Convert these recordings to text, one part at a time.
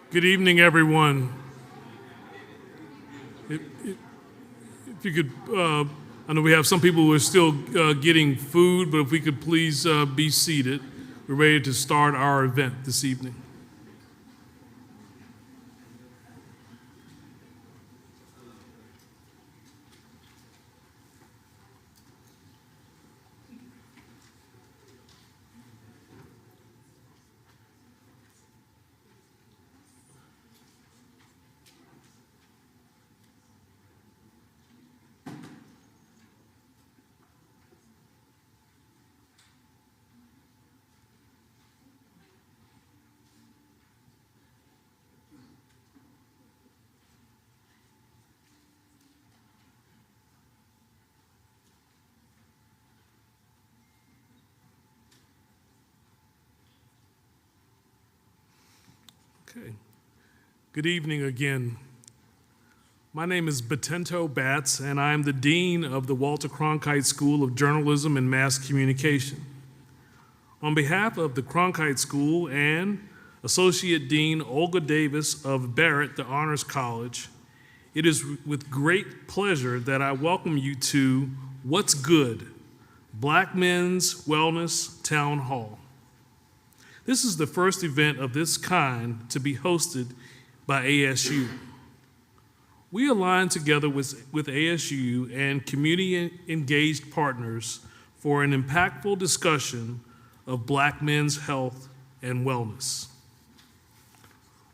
Good evening, everyone. If you could, I know we have some people who are still getting food, but if we could please be seated. We're ready to start our event this evening. Okay. Good evening again. My name is Betento Batts, and I am the Dean of the Walter Cronkite School of Journalism and Mass Communication. On behalf of the Cronkite School and Associate Dean Olga Davis of Barrett, the Honors College, it is with great pleasure that I welcome you to What's Good? Black Men's Wellness Town Hall. This is the first event of this kind to be hosted by ASU. We align together with ASU and community-engaged partners for an impactful discussion of Black men's health and wellness.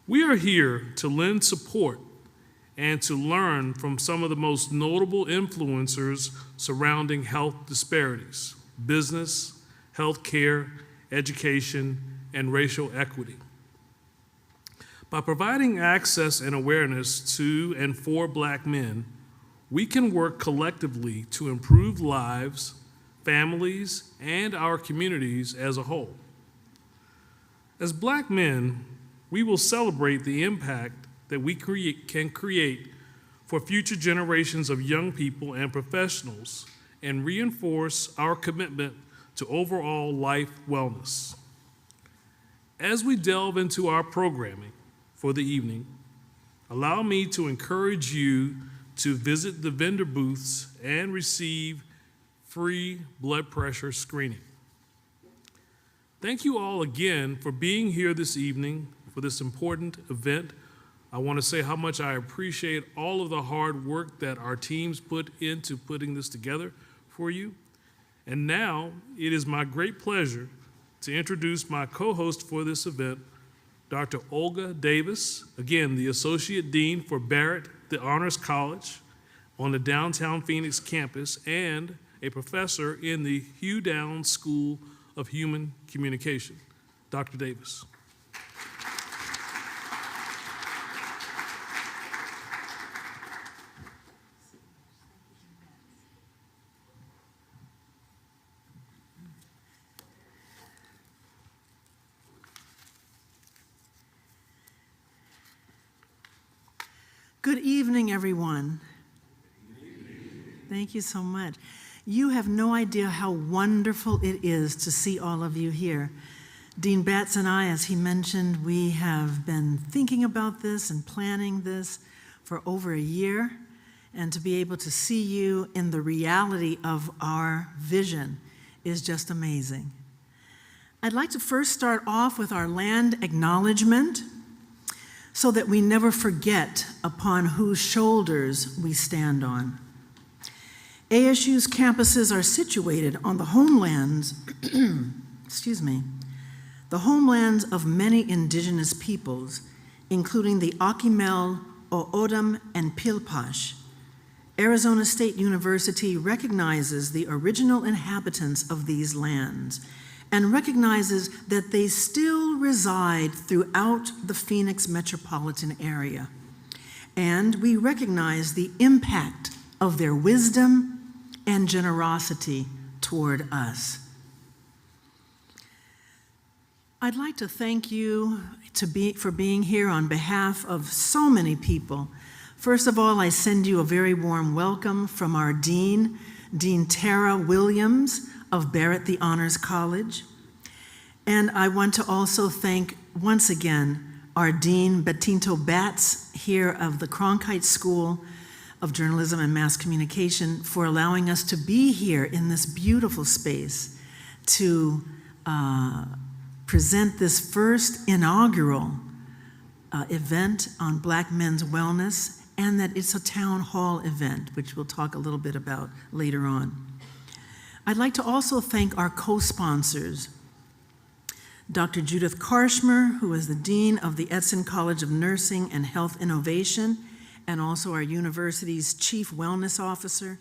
We are here to lend support and to learn from some of the most notable influencers surrounding health disparities, business, healthcare, education, and racial equity. By providing access and awareness to and for Black men, we can work collectively to improve lives, families, and our communities as a whole. As Black men, we will celebrate the impact that we can create for future generations of young people and professionals and reinforce our commitment to overall life wellness. As we delve into our programming for the evening, allow me to encourage you to visit the vendor booths and receive free blood pressure screening. Thank you all again for being here this evening for this important event. I want to say how much I appreciate all of the hard work that our teams put into putting this together for you. And now it is my great pleasure to introduce my co-host for this event, Dr. Olga Davis, again, the Associate Dean for Barrett, the Honors College on the downtown Phoenix campus, and a professor in the Hugh Downs School of Human Communication. Dr. Davis. Good evening, everyone. Thank you so much. You have no idea how wonderful it is to see all of you here. Dean Batts and I, as he mentioned, we have been thinking about this and planning this for over a year, and to be able to see you in the reality of our vision is just amazing. I'd like to first start off with our land acknowledgement, so that we never forget upon whose shoulders we stand on. ASU's campuses are situated on the homelands, the homelands of many indigenous peoples, including the Akimel, O'odham, and Pilpash. Arizona State University recognizes the original inhabitants of these lands and recognizes that they still reside throughout the Phoenix metropolitan area. And we recognize the impact of their wisdom and generosity toward us. I'd like to thank you for being here on behalf of so many people. First of all, I send you a very warm welcome from our Dean, Dean Tara Williams of Barrett the Honors College. And I want to also thank, once again, our Dean Betinto Batts here of the Cronkite School of Journalism and Mass Communication for allowing us to be here in this beautiful space to present this first inaugural event on Black men's wellness, and that it's a town hall event, which we'll talk a little bit about later on. I'd like to also thank our co-sponsors, Dr. Judith Karshmer, who is the Dean of the Edson College of Nursing and Health Innovation, and also our university's Chief Wellness Officer,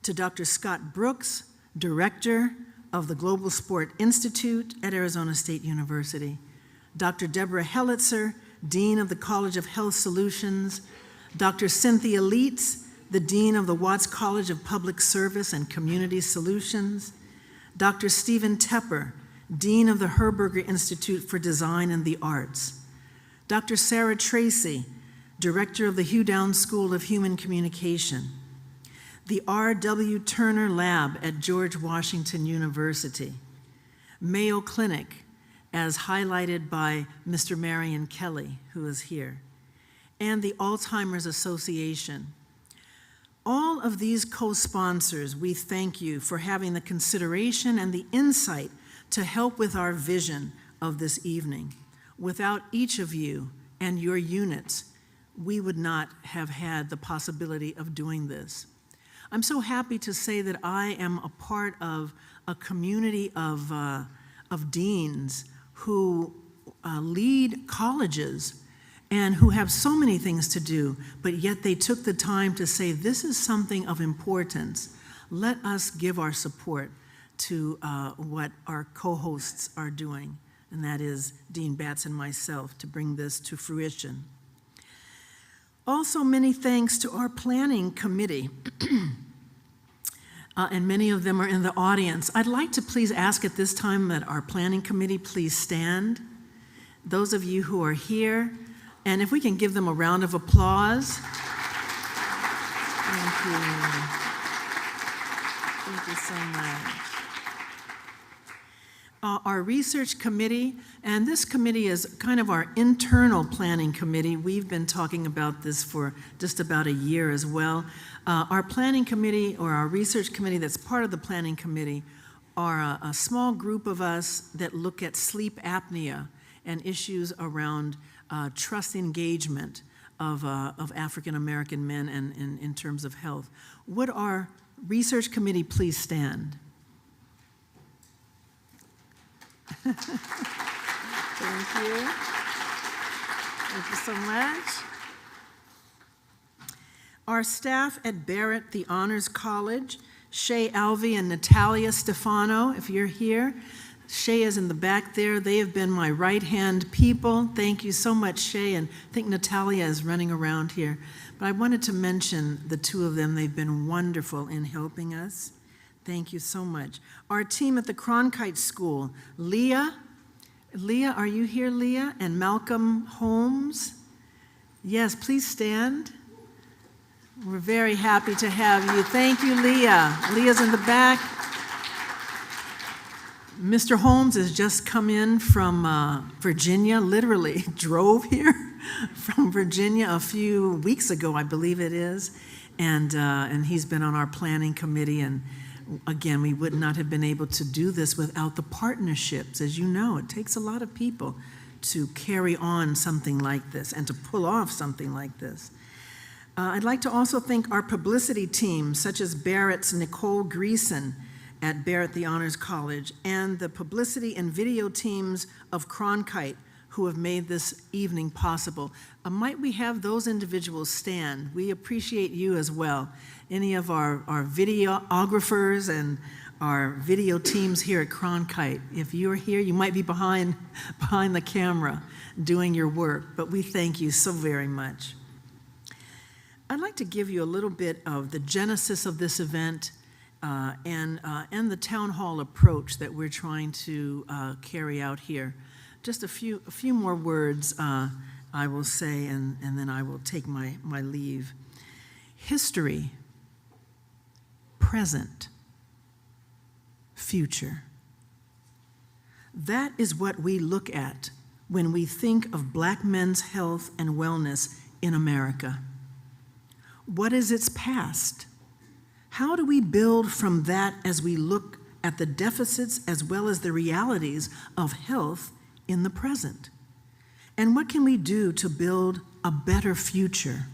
to Dr. Scott Brooks, Director of the Global Sport Institute at Arizona State University, Dr. Deborah Hellitzer, Dean of the College of Health Solutions, Dr. Cynthia Leitz, the Dean of the Watts College of Public Service and Community Solutions, Dr. Stephen Tepper, Dean of the Herberger Institute for Design and the Arts, Dr. Sarah Tracy, Director of the Hugh Downs School of Human Communication, the R.W. Turner Lab at George Washington University, Mayo Clinic, as highlighted by Mr. Marion Kelly, who is here, and the Alzheimer's Association. All of these co-sponsors, we thank you for having the consideration and the insight to help with our vision of this evening. Without each of you and your units, we would not have had the possibility of doing this. I'm so happy to say that I am a part of a community of deans who lead colleges and who have so many things to do, but yet they took the time to say, this is something of importance. Let us give our support to what our co-hosts are doing, and that is Dean Batts and myself, to bring this to fruition. Also, many thanks to our planning committee, and many of them are in the audience. I'd like to please ask at this time that our planning committee please stand. Those of you who are here, and if we can give them a round of applause. Thank you. Thank you so much. Our research committee, and this committee is kind of our internal planning committee. We've been talking about this for just about a year as well. Our planning committee, or our research committee that's part of the planning committee, are a small group of us that look at sleep apnea and issues around trust engagement of African American men and in terms of health. Would our research committee please stand? Thank you. Thank you so much. Our staff at Barrett, the Honors College, Shay Alvey and Natalia Stefano, if you're here. Shay is in the back there. They have been my right-hand people. Thank you so much, Shay, and I think Natalia is running around here. But I wanted to mention the two of them. They've been wonderful in helping us. Thank you so much. Our team at the Cronkite School, Leah, are you here, Leah? And Malcolm Holmes? Yes, please stand. We're very happy to have you. Thank you, Leah. Leah's in the back. Mr. Holmes has just come in from Virginia, literally drove here from Virginia a few weeks ago, I believe it is, and he's been on our planning committee, and again, we would not have been able to do this without the partnerships. As you know, it takes a lot of people to carry on something like this and to pull off something like this. I'd like to also thank our publicity team, such as Barrett's Nicole Greason at Barrett the Honors College, and the publicity and video teams of Cronkite, who have made this evening possible. Might we have those individuals stand? We appreciate you as well. Any of our videographers and our video teams here at Cronkite, if you're here, you might be behind the camera doing your work, but we thank you so very much. I'd like to give you a little bit of the genesis of this event and the town hall approach that we're trying to carry out here. Just a few more words I will say, and then I will take my leave. History, present, future. That is what we look at when we think of Black men's health and wellness in America? What is its past? How do we build from that as we look at the deficits as well as the realities of health in the present? And what can we do to build a better future?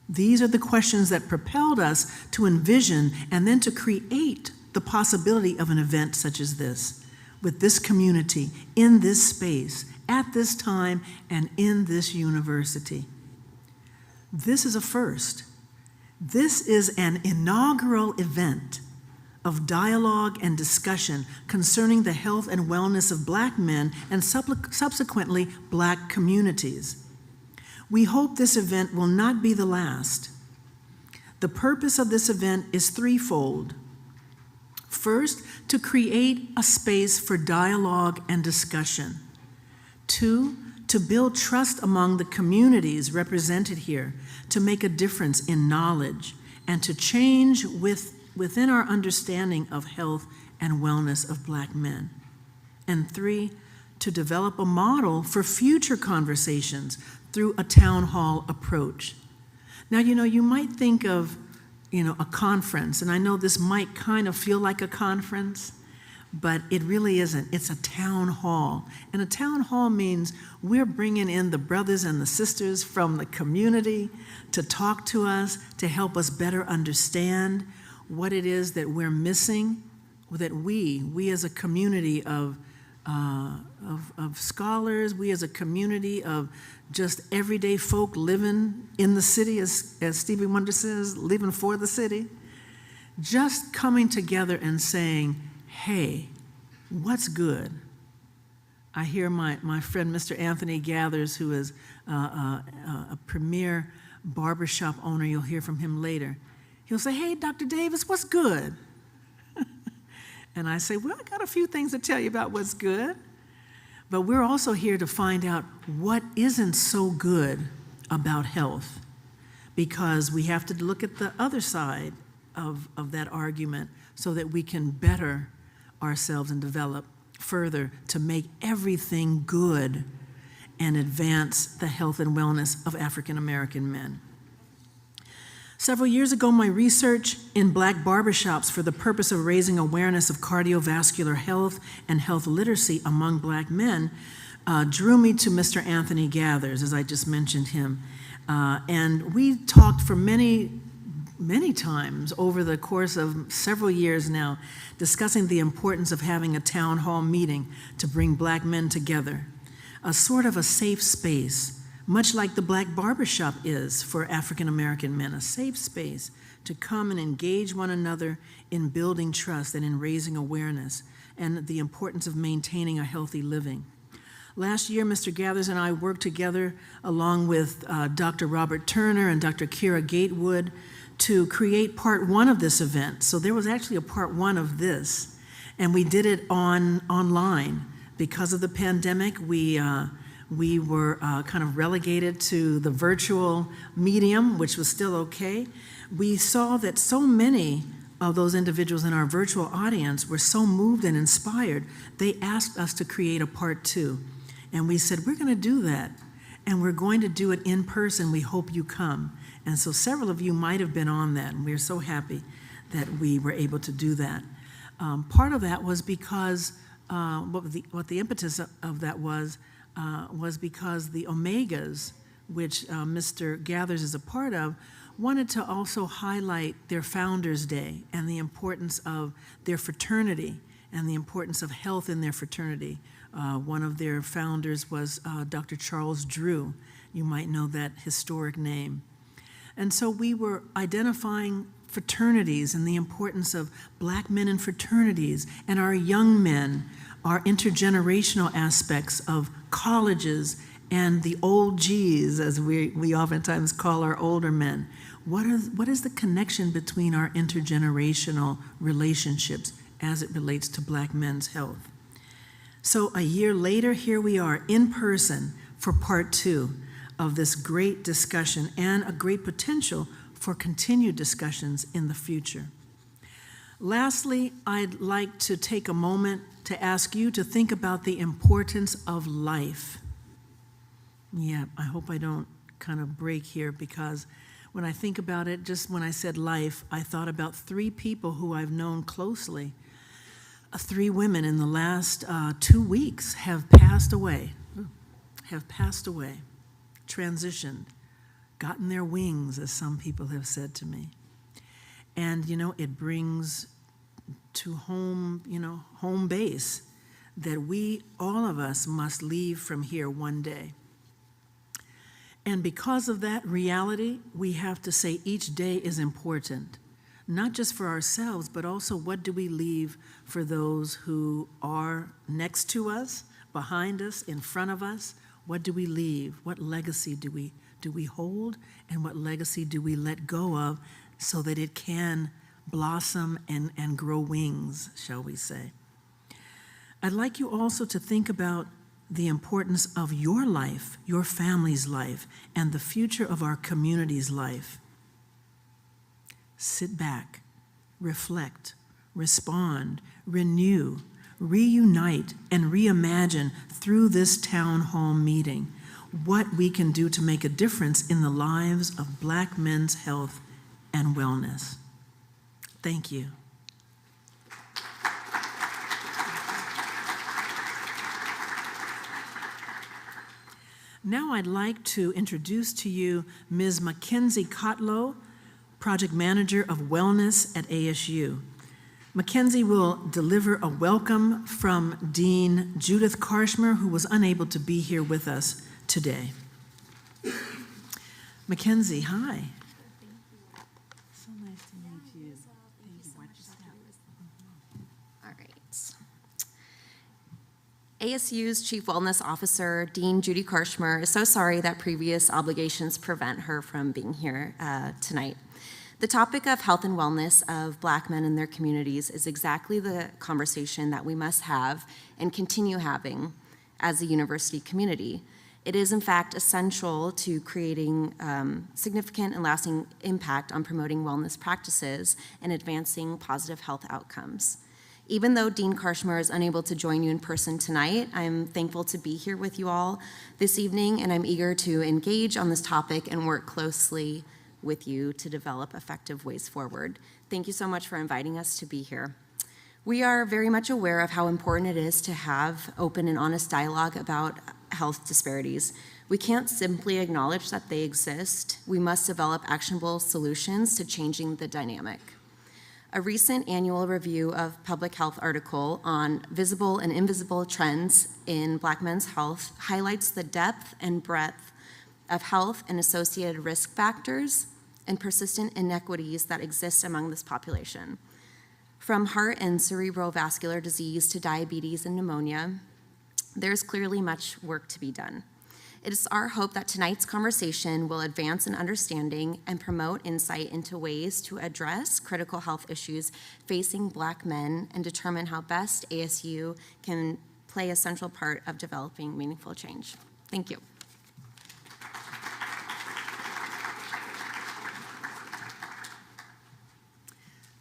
These are the questions that propelled us to envision and then to create the possibility of an event such as this, with this community, in this space, at this time, and in this university. This is a first. This is an inaugural event of dialogue and discussion concerning the health and wellness of Black men and subsequently Black communities. We hope this event will not be the last. The purpose of this event is threefold. First, to create a space for dialogue and discussion. Two, to build trust among the communities represented here, to make a difference in knowledge, and to change within our understanding of health and wellness of Black men. And three, to develop a model for future conversations through a town hall approach. Now, you might think of, a conference, and I know this might kind of feel like a conference, but it really isn't. It's a town hall. And a town hall means we're bringing in the brothers and the sisters from the community to talk to us, to help us better understand what it is that we're missing, that we as a community of scholars, we as a community of just everyday folk living in the city, as Stevie Wonder says, living for the city, just coming together and saying, hey, what's good? I hear my friend Mr. Anthony Gathers, who is a premier barbershop owner, you'll hear from him later. He'll say, hey, Dr. Davis, what's good? And I say, well, I got a few things to tell you about what's good. But we're also here to find out what isn't so good about health, because we have to look at the other side of that argument so that we can better ourselves and develop further to make everything good and advance the health and wellness of African American men. Several years ago, my research in Black barbershops for the purpose of raising awareness of cardiovascular health and health literacy among Black men drew me to Mr. Anthony Gathers, as I just mentioned him. And we talked for many times over the course of several years now, discussing the importance of having a town hall meeting to bring Black men together, a sort of a safe space, much like the Black barbershop is for African American men, a safe space to come and engage one another in building trust and in raising awareness and the importance of maintaining a healthy living. Last year, Mr. Gathers and I worked together along with Dr. Robert Turner and Dr. Kira Gatewood to create part one of this event. So there was actually a part one of this, and we did it online. Because of the pandemic, we were kind of relegated to the virtual medium, which was still okay. We saw that so many of those individuals in our virtual audience were so moved and inspired, they asked us to create a part two. And we said, we're going to do that, and we're going to do it in person. We hope you come. And so several of you might have been on that, and we're so happy that we were able to do that. Part of that was because, what the impetus of that was because the Omegas, which Mr. Gathers is a part of, wanted to also highlight their Founders Day and the importance of their fraternity and the importance of health in their fraternity. One of their founders was Dr. Charles Drew. You might know that historic name. And so we were identifying fraternities and the importance of Black men in fraternities and our young men, our intergenerational aspects of colleges and the old G's, as we oftentimes call our older men. What is the connection between our intergenerational relationships as it relates to Black men's health? So a year later, here we are in person for part two of this great discussion and a great potential for continued discussions in the future. Lastly, I'd like to take a moment to ask you to think about the importance of life. Yeah, I hope I don't kind of break here, because when I think about it, just when I said life, I thought about 3 people who I've known closely. 3 women in the last 2 weeks have passed away, transitioned, gotten their wings, as some people have said to me. And, it brings to home, home base, that all of us must leave from here one day. And because of that reality, we have to say each day is important, not just for ourselves, but also what do we leave for those who are next to us, behind us, in front of us? What do we leave? What legacy do we hold? And what legacy do we let go of so that it can blossom and grow wings, shall we say? I'd like you also to think about the importance of your life, your family's life, and the future of our community's life. Sit back, reflect, respond, renew, reunite, and reimagine through this town hall meeting what we can do to make a difference in the lives of Black men's health and wellness. Thank you. Now I'd like to introduce to you Ms. Mackenzie Kotlow, Project Manager of Wellness at ASU. Mackenzie will deliver a welcome from Dean Judith Karshmer, who was unable to be here with us today. Mackenzie, hi. So nice to meet you. Thank you. Watch your step. All right. ASU's Chief Wellness Officer, Dean Judy Karshmer, is so sorry that previous obligations prevent her from being here tonight. The topic of health and wellness of Black men in their communities is exactly the conversation that we must have and continue having as a university community. It is, in fact, essential to creating significant and lasting impact on promoting wellness practices and advancing positive health outcomes. Even though Dean Karshmer is unable to join you in person tonight, I'm thankful to be here with you all this evening, and I'm eager to engage on this topic and work closely with you to develop effective ways forward. Thank you so much for inviting us to be here. We are very much aware of how important it is to have open and honest dialogue about health disparities. We can't simply acknowledge that they exist. We must develop actionable solutions to changing the dynamic. A recent annual review of public health article on visible and invisible trends in Black men's health highlights the depth and breadth of health and associated risk factors and persistent inequities that exist among this population. From heart and cerebrovascular disease to diabetes and pneumonia, there's clearly much work to be done. It is our hope that tonight's conversation will advance in understanding and promote insight into ways to address critical health issues facing Black men and determine how best ASU can play a central part of developing meaningful change. Thank you.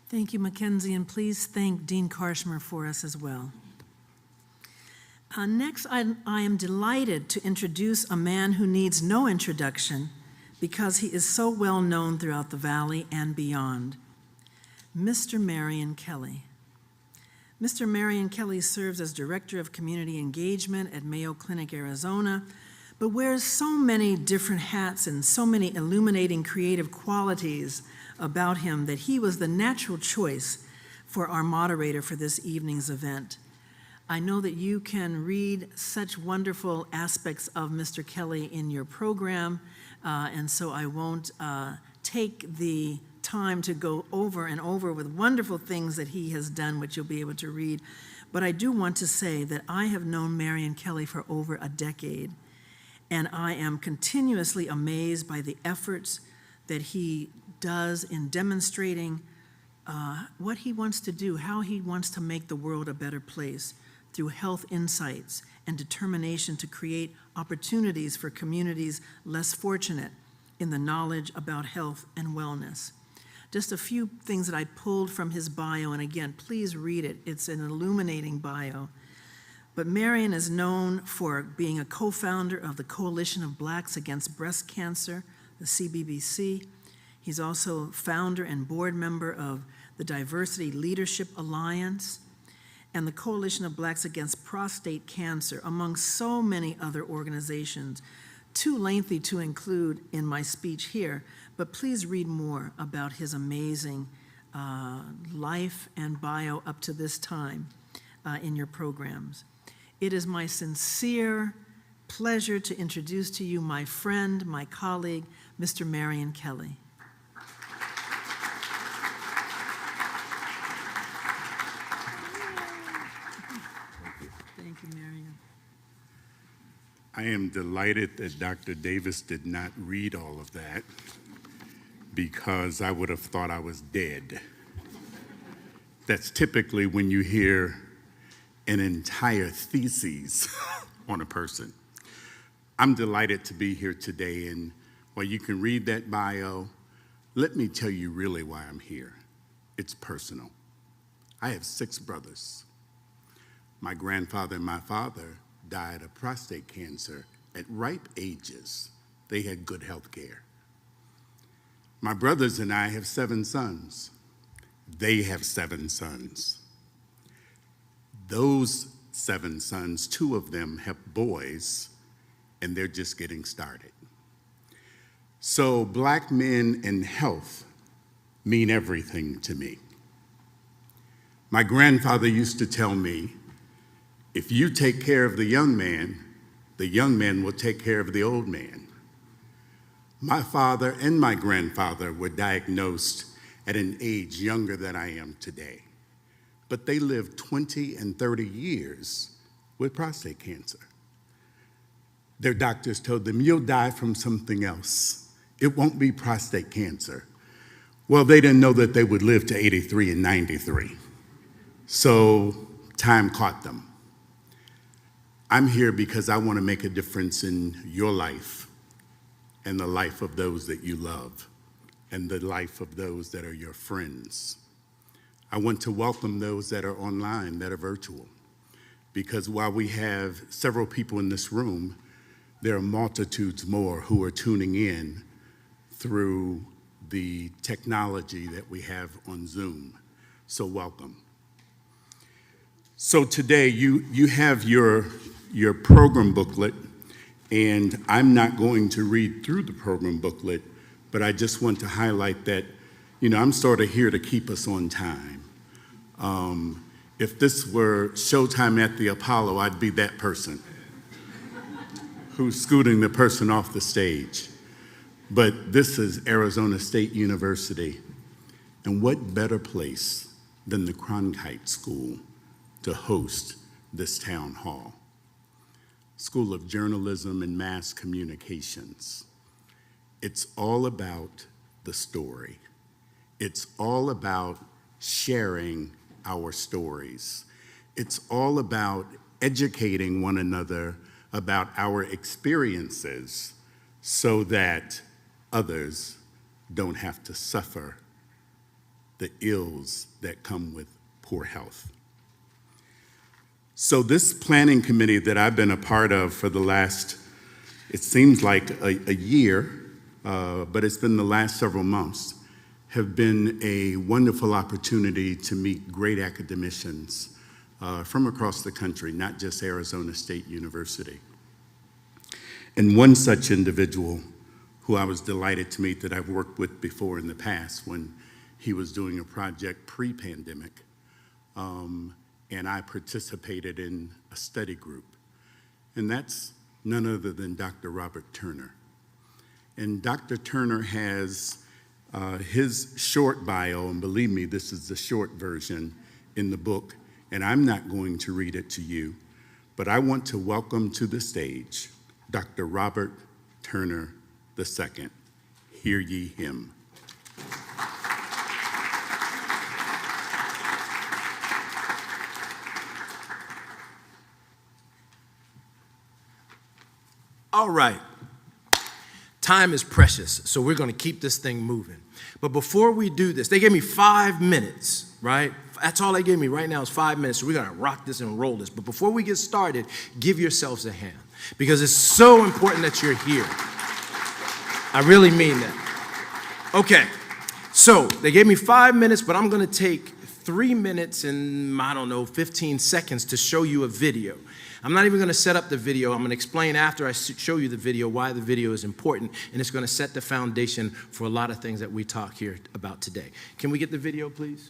Thank you, Mackenzie, and please thank Dean Karshmer for us as well. Next, I am delighted to introduce a man who needs no introduction because he is so well known throughout the Valley and beyond, Mr. Marion Kelly. Mr. Marion Kelly serves as Director of Community Engagement at Mayo Clinic, Arizona, but wears so many different hats and so many illuminating creative qualities about him that he was the natural choice for our moderator for this evening's event. I know that you can read such wonderful aspects of Mr. Kelly in your program, and so I won't take the time to go over and over with wonderful things that he has done, which you'll be able to read. But I do want to say that I have known Marion Kelly for over a decade, and I am continuously amazed by the efforts that he does in demonstrating what he wants to do, how he wants to make the world a better place through health insights and determination to create opportunities for communities less fortunate in the knowledge about health and wellness. Just a few things that I pulled from his bio, and again, please read it. It's an illuminating bio. But Marion is known for being a co-founder of the Coalition of Blacks Against Breast Cancer, the CBBC. He's also founder and board member of the Diversity Leadership Alliance and the Coalition of Blacks Against Prostate Cancer, among so many other organizations. Too lengthy to include in my speech here, but please read more about his amazing life and bio up to this time in your programs. It is my sincere pleasure to introduce to you my friend, my colleague, Mr. Marion Kelly. Thank you, Marion. I am delighted that Dr. Davis did not read all of that because I would have thought I was dead. That's typically when you hear an entire thesis on a person. I'm delighted to be here today, and while you can read that bio, let me tell you really why I'm here. It's personal. I have 6 brothers. My grandfather and my father died of prostate cancer at ripe ages. They had good health care. My brothers and I have 7 sons. They have 7 sons. Those 7 sons, 2 of them have boys, and they're just getting started. So Black men and health mean everything to me. My grandfather used to tell me, if you take care of the young man will take care of the old man. My father and my grandfather were diagnosed at an age younger than I am today, but they lived 20 and 30 years with prostate cancer. Their doctors told them, you'll die from something else. It won't be prostate cancer. Well, they didn't know that they would live to 83 and 93. So time caught them. I'm here because I want to make a difference in your life and the life of those that you love and the life of those that are your friends. I want to welcome those that are online, that are virtual, because while we have several people in this room, there are multitudes more who are tuning in through the technology that we have on Zoom. So welcome. So today you have your program booklet, and I'm not going to read through the program booklet, but I just want to highlight that, I'm sort of here to keep us on time. If this were Showtime at the Apollo, I'd be that person who's scooting the person off the stage. But this is Arizona State University, and what better place than the Cronkite School to host this town hall? School of Journalism and Mass Communications. It's all about the story. It's all about sharing our stories. It's all about educating one another about our experiences so that others don't have to suffer the ills that come with poor health. So this planning committee that I've been a part of for the last, it seems like a year, but it's been the last several months, have been a wonderful opportunity to meet great academicians from across the country, not just Arizona State University. And one such individual who I was delighted to meet that I've worked with before in the past when he was doing a project pre-pandemic, and I participated in a study group. And that's none other than Dr. Robert Turner. And Dr. Turner has his short bio, and believe me, this is the short version in the book, and I'm not going to read it to you, but I want to welcome to the stage Dr. Robert Turner II. Hear ye him. All right. Time is precious, so we're going to keep this thing moving. But before we do this, they gave me 5 minutes, right? That's all they gave me right now is 5 minutes, so we're going to rock this and roll this. But before we get started, give yourselves a hand, because it's so important that you're here. I really mean that. Okay, so they gave me 5 minutes, but I'm going to take 3 minutes and, 15 seconds to show you a video. I'm not even going to set up the video. I'm going to explain after I show you the video why the video is important, and it's going to set the foundation for a lot of things that we talk here about today. Can we get the video, please?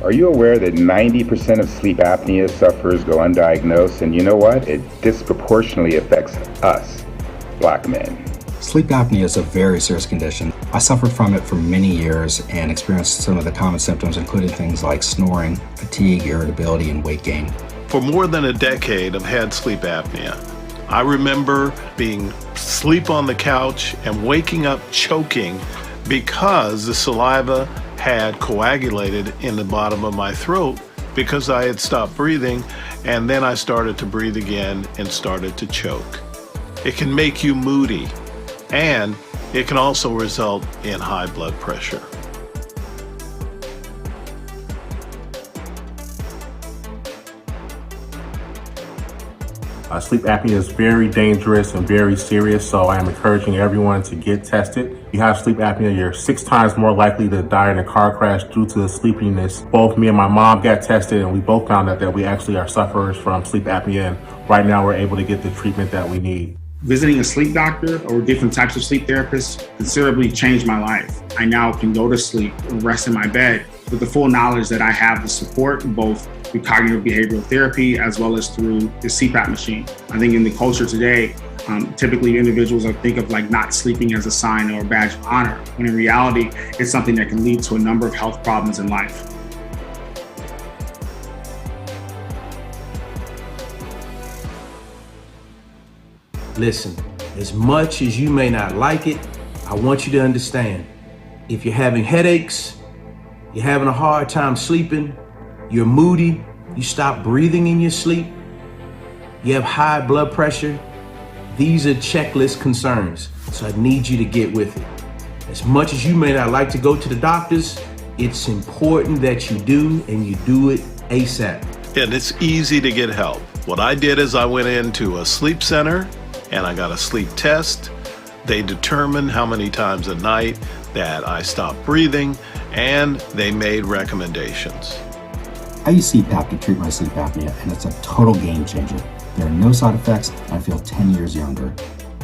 Are you aware that 90% of sleep apnea sufferers go undiagnosed? And you know what? It disproportionately affects us, Black men. Sleep apnea is a very serious condition. I suffered from it for many years and experienced some of the common symptoms, including things like snoring, fatigue, irritability, and weight gain. For more than a decade, I've had sleep apnea. I remember being asleep on the couch and waking up choking because the saliva had coagulated in the bottom of my throat because I had stopped breathing, and then I started to breathe again and started to choke. It can make you moody, and it can also result in high blood pressure. Sleep apnea is very dangerous and very serious, so I am encouraging everyone to get tested. If you have sleep apnea, you're 6 times more likely to die in a car crash due to sleepiness. Both me and my mom got tested, and we both found out that we actually are sufferers from sleep apnea, and right now we're able to get the treatment that we need. Visiting a sleep doctor or different types of sleep therapists considerably changed my life. I now can go to sleep and rest in my bed with the full knowledge that I have the support both through cognitive behavioral therapy as well as through the CPAP machine. I think in the culture today, typically individuals think of like not sleeping as a sign or a badge of honor, when in reality, it's something that can lead to a number of health problems in life. Listen, as much as you may not like it, I want you to understand, if you're having headaches, you're having a hard time sleeping, you're moody, you stop breathing in your sleep, you have high blood pressure, these are checklist concerns, so I need you to get with it. As much as you may not like to go to the doctors, it's important that you do, and you do it ASAP. And it's easy to get help. What I did is I went into a sleep center and I got a sleep test. They determined how many times a night that I stopped breathing, and they made recommendations. I use CPAP to treat my sleep apnea, and it's a total game changer. There are no side effects, and I feel 10 years younger.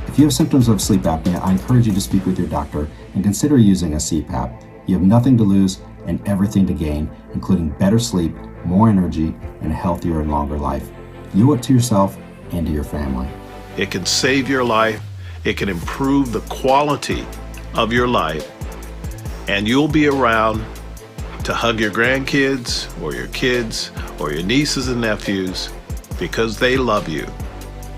If you have symptoms of sleep apnea, I encourage you to speak with your doctor and consider using a CPAP. You have nothing to lose and everything to gain, including better sleep, more energy, and a healthier and longer life. You owe it to yourself and to your family. It can save your life, it can improve the quality of your life, and you'll be around to hug your grandkids or your kids or your nieces and nephews because they love you.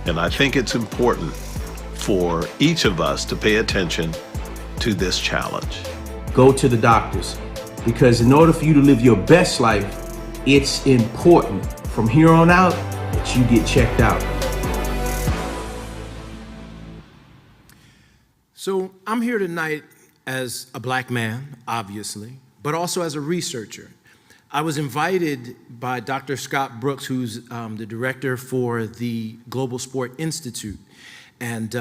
And I think it's important for each of us to pay attention to this challenge. Go to the doctors, because in order for you to live your best life, it's important from here on out that you get checked out. So I'm here tonight as a Black man, obviously, but also as a researcher. I was invited by Dr. Scott Brooks, who's the director for the Global Sport Institute. And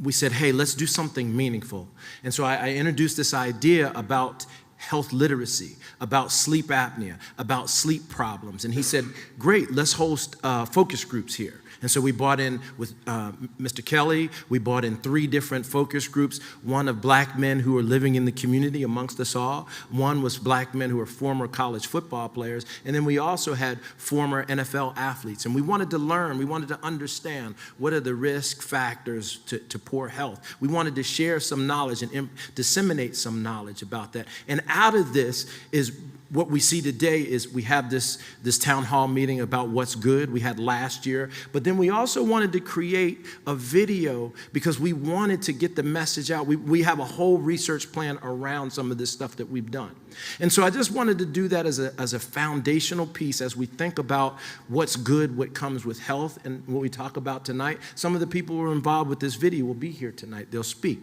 we said, hey, let's do something meaningful. And so I introduced this idea about health literacy, about sleep apnea, about sleep problems. And he said, great, let's host focus groups here. And so we brought in with Mr. Kelly, we brought in 3 different focus groups, one of Black men who are living in the community amongst us all, one was Black men who are former college football players, and then we also had former NFL athletes. And we wanted to learn, we wanted to understand what are the risk factors to poor health. We wanted to share some knowledge and disseminate some knowledge about that. And out of this is what we see today is we have this town hall meeting about what's good we had last year, but then we also wanted to create a video because we wanted to get the message out. We have a whole research plan around some of this stuff that we've done. And so I just wanted to do that as a foundational piece as we think about what's good, what comes with health, and what we talk about tonight. Some of the people who are involved with this video will be here tonight. They'll speak.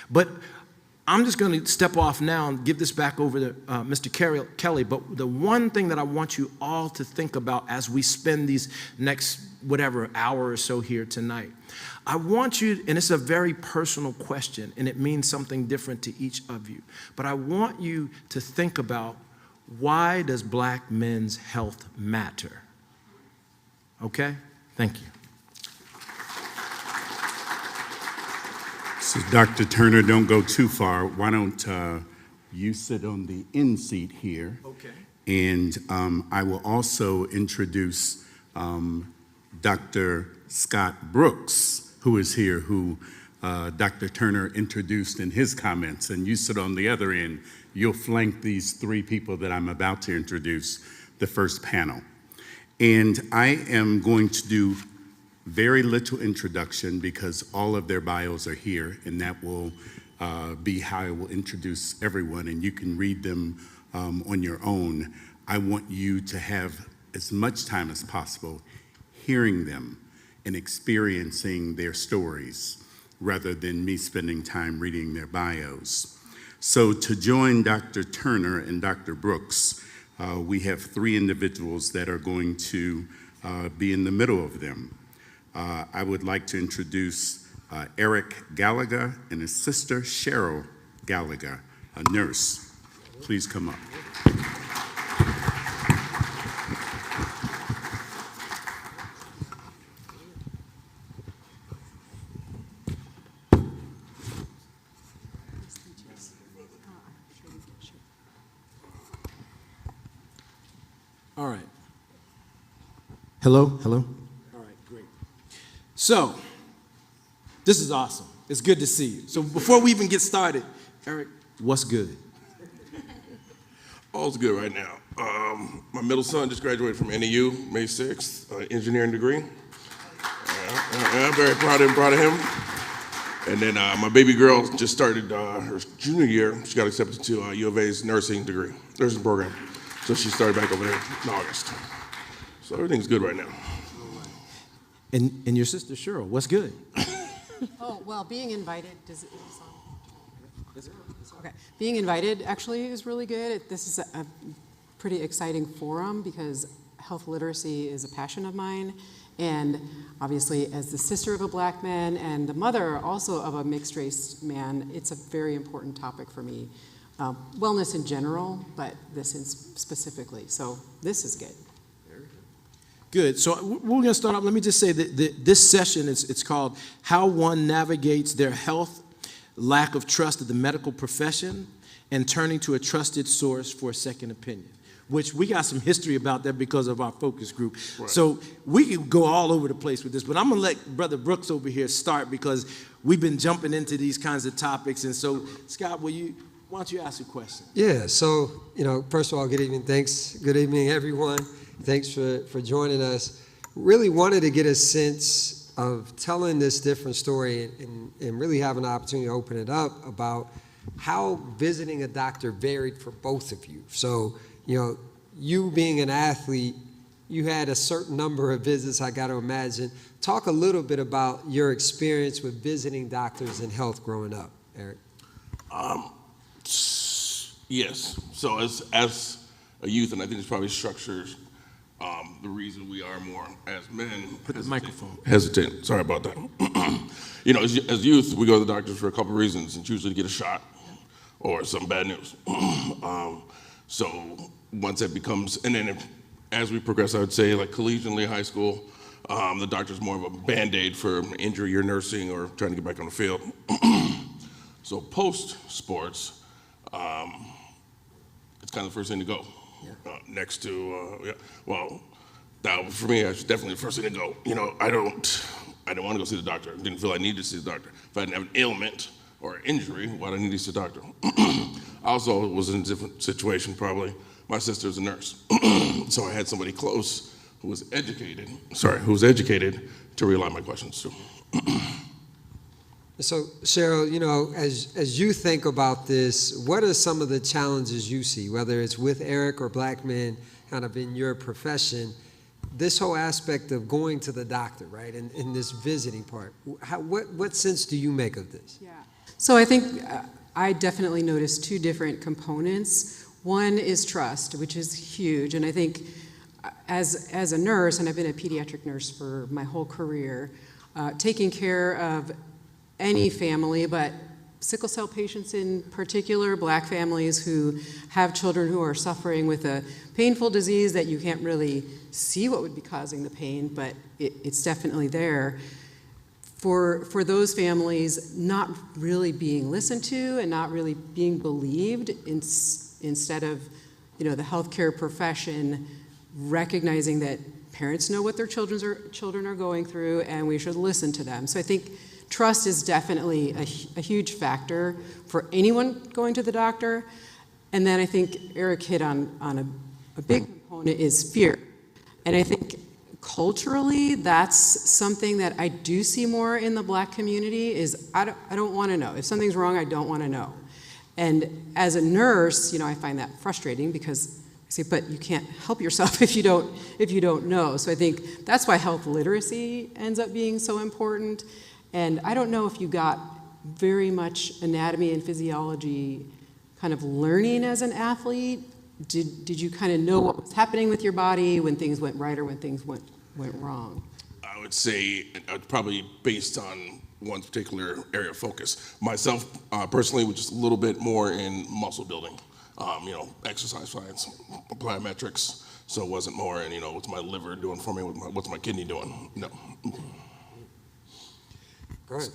But I'm just going to step off now and give this back over to Mr. Kelly. But the one thing that I want you all to think about as we spend these next, whatever, hour or so here tonight, I want you, and it's a very personal question, and it means something different to each of you, but I want you to think about, why does black men's health matter? Okay? Thank you. So Dr. Turner, don't go too far. Why don't you sit on the end seat here? Okay. And I will also introduce Dr. Scott Brooks, who is here, who Dr. Turner introduced in his comments. And you sit on the other end. You'll flank these three people that I'm about to introduce, the first panel. And I am going to do very little introduction because all of their bios are here, and that will be how I will introduce everyone, and you can read them on your own. I want you to have as much time as possible hearing them and experiencing their stories rather than me spending time reading their bios. So to join Dr. Turner and Dr. Brooks, we have three individuals that are going to be in the middle of them. I would like to introduce Eric Gallagher and his sister Cheryl Gallagher, a nurse. Please come up. All right. Hello? Hello? All right, great. So, this is awesome. It's good to see you. So before we even get started, Eric, what's good? All's good right now. My middle son just graduated from NAU, May 6th, engineering degree. I'm very proud of him. And then my baby girl just started her junior year. She got accepted to U of A's nursing program. So she started back over there in August. So everything's good right now. And your sister Cheryl, what's good? Oh, well, being invited, okay. Being invited actually is really good. This is a pretty exciting forum because health literacy is a passion of mine. And obviously, as the sister of a black man and the mother also of a mixed race man, it's a very important topic for me. Wellness in general, but this specifically. So this is good. Good. So we're going to start off. Let me just say that this session, it's called How One Navigates Their Health, Lack of Trust of the Medical Profession, and Turning to a Trusted Source for a Second Opinion, which we got some history about that because of our focus group. Right. So we can go all over the place with this, but I'm going to let Brother Brooks over here start because we've been jumping into these kinds of topics. And so, Scott, why don't you ask a question? Yeah, so, first of all, good evening. Thanks. Good evening, everyone. Thanks for joining us. Really wanted to get a sense of telling this different story and really have an opportunity to open it up about how visiting a doctor varied for both of you. So, you being an athlete, you had a certain number of visits, I got to imagine. Talk a little bit about your experience with visiting doctors in health growing up, Eric. Yes. So as a youth, and I think it's probably structures the reason we are more as men. Put the microphone. Hesitant. Sorry about that. As youth, we go to the doctors for a couple of reasons. It's usually to get a shot or some bad news. So once that becomes, and then as we progress, I would say like collegiately, high school, the doctor's more of a Band-Aid for injury you're nursing or trying to get back on the field. So post-sports, it's kind of the first thing to go. Next to, that for me, it's definitely the first thing to go. I didn't want to go see the doctor. I didn't feel I needed to see the doctor. If I didn't have an ailment or an injury, why do I need to see the doctor? I also was in a different situation probably. My sister's a nurse, so I had somebody close who was educated to realign my questions to. So, Cheryl, you know, as you think about this, what are some of the challenges you see, whether it's with Eric or Black men, kind of in your profession, this whole aspect of going to the doctor, right, and in this visiting part? What sense do you make of this? Yeah. So I think I definitely noticed two different components. One is trust, which is huge, and I think as a nurse, and I've been a pediatric nurse for my whole career, taking care of any family, but sickle cell patients in particular, Black families who have children who are suffering with a painful disease that you can't really see what would be causing the pain, but it's definitely there. For those families not really being listened to and not really being believed, instead of, you know, the healthcare profession recognizing that parents know what their children are going through and we should listen to them. So I think trust is definitely a huge factor for anyone going to the doctor. And then I think Eric hit on a big component is fear. And I think culturally, that's something that I do see more in the Black community is I don't want to know. If something's wrong, I don't want to know. And as a nurse, you know, I find that frustrating because I say, but you can't help yourself if you don't know. So I think that's why health literacy ends up being so important. And I don't know if you got very much anatomy and physiology kind of learning as an athlete. Did you kind of know what was happening with your body when things went right or when things went wrong? I would say probably based on one particular area of focus. Myself, personally, was just a little bit more in muscle building, you know, exercise science, plyometrics. So it wasn't more in, you know, what's my liver doing for me, what's my kidney doing, no.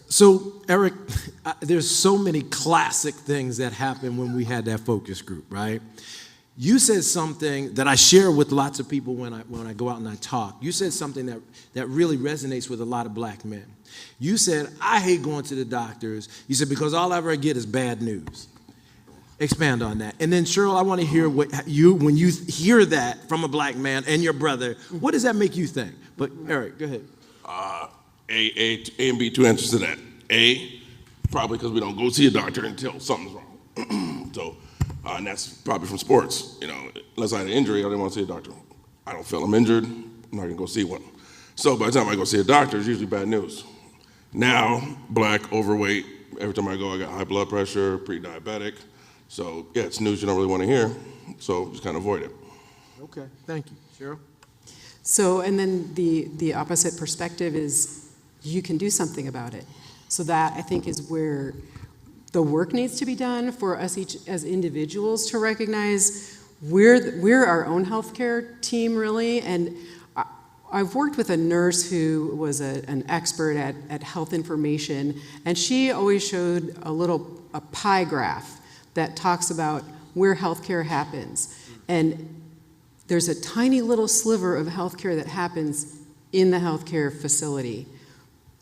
So, Eric, there's so many classic things that happened when we had that focus group, right? You said something that I share with lots of people when I go out and I talk. You said something that really resonates with a lot of Black men. You said, I hate going to the doctors. You said, because all I ever get is bad news. Expand on that. And then, Cheryl, I want to hear when you hear that from a Black man and your brother, what does that make you think? But, Eric, go ahead. A and B, two answers to that. A, probably because we don't go see a doctor until something's wrong. So, and that's probably from sports. You know, unless I had an injury, I didn't want to see a doctor. I don't feel I'm injured, I'm not gonna go see one. So by the time I go see a doctor, it's usually bad news. Now, Black, overweight, every time I go, I got high blood pressure, pre-diabetic. So yeah, it's news you don't really want to hear, so just kind of avoid it. Okay, thank you. Cheryl? So, and then the opposite perspective is you can do something about it. So that, I think, is where the work needs to be done for us each as individuals to recognize we're our own healthcare team, really. And I've worked with a nurse who was an expert at health information, and she always showed a pie graph that talks about where healthcare happens. And there's a tiny little sliver of healthcare that happens in the healthcare facility.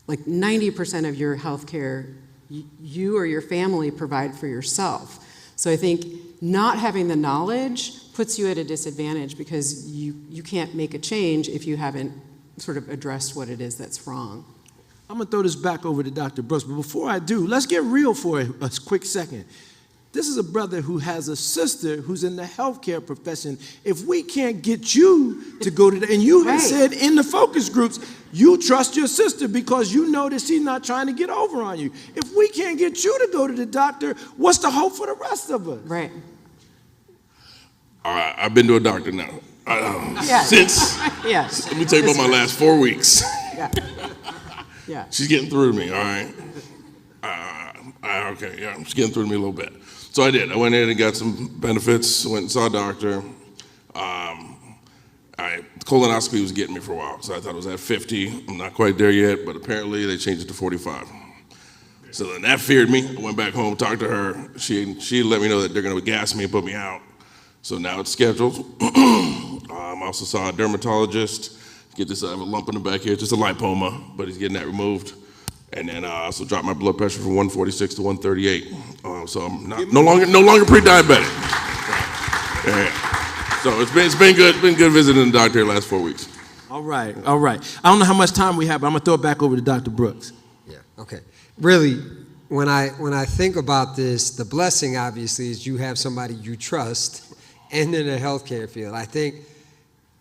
Like 90% of your healthcare, you or your family provide for yourself. So I think not having the knowledge puts you at a disadvantage because you can't make a change if you haven't sort of addressed what it is that's wrong. I'm gonna throw this back over to Dr. Brooks, but before I do, let's get real for a quick second. This is a brother who has a sister who's in the healthcare profession. If we can't get you to go to and you had said in the focus groups, you trust your sister because you know that she's not trying to get over on you. If we can't get you to go to the doctor, what's the hope for the rest of us? Right. All right, I've been to a doctor now. Since, yes. Let me tell you about my last 4 weeks. Yeah. Yeah. She's getting through to me, all right? Okay, yeah, she's getting through to me a little bit. So I did. I went in and got some benefits, went and saw a doctor. Colonoscopy was getting me for a while, so I thought it was at 50. I'm not quite there yet, but apparently they changed it to 45. So then that feared me. I went back home, talked to her. She let me know that they're gonna gas me and put me out. So now it's scheduled. I also saw a dermatologist. I have a lump in the back here, just a lipoma, but he's getting that removed. And then I also dropped my blood pressure from 146 to 138. So I'm no longer pre-diabetic. Yeah. So it's been good visiting the doctor the last 4 weeks. All right. I don't know how much time we have, but I'm gonna throw it back over to Dr. Brooks. Yeah, okay. Really, when I think about this, the blessing obviously is you have somebody you trust and in the healthcare field. I think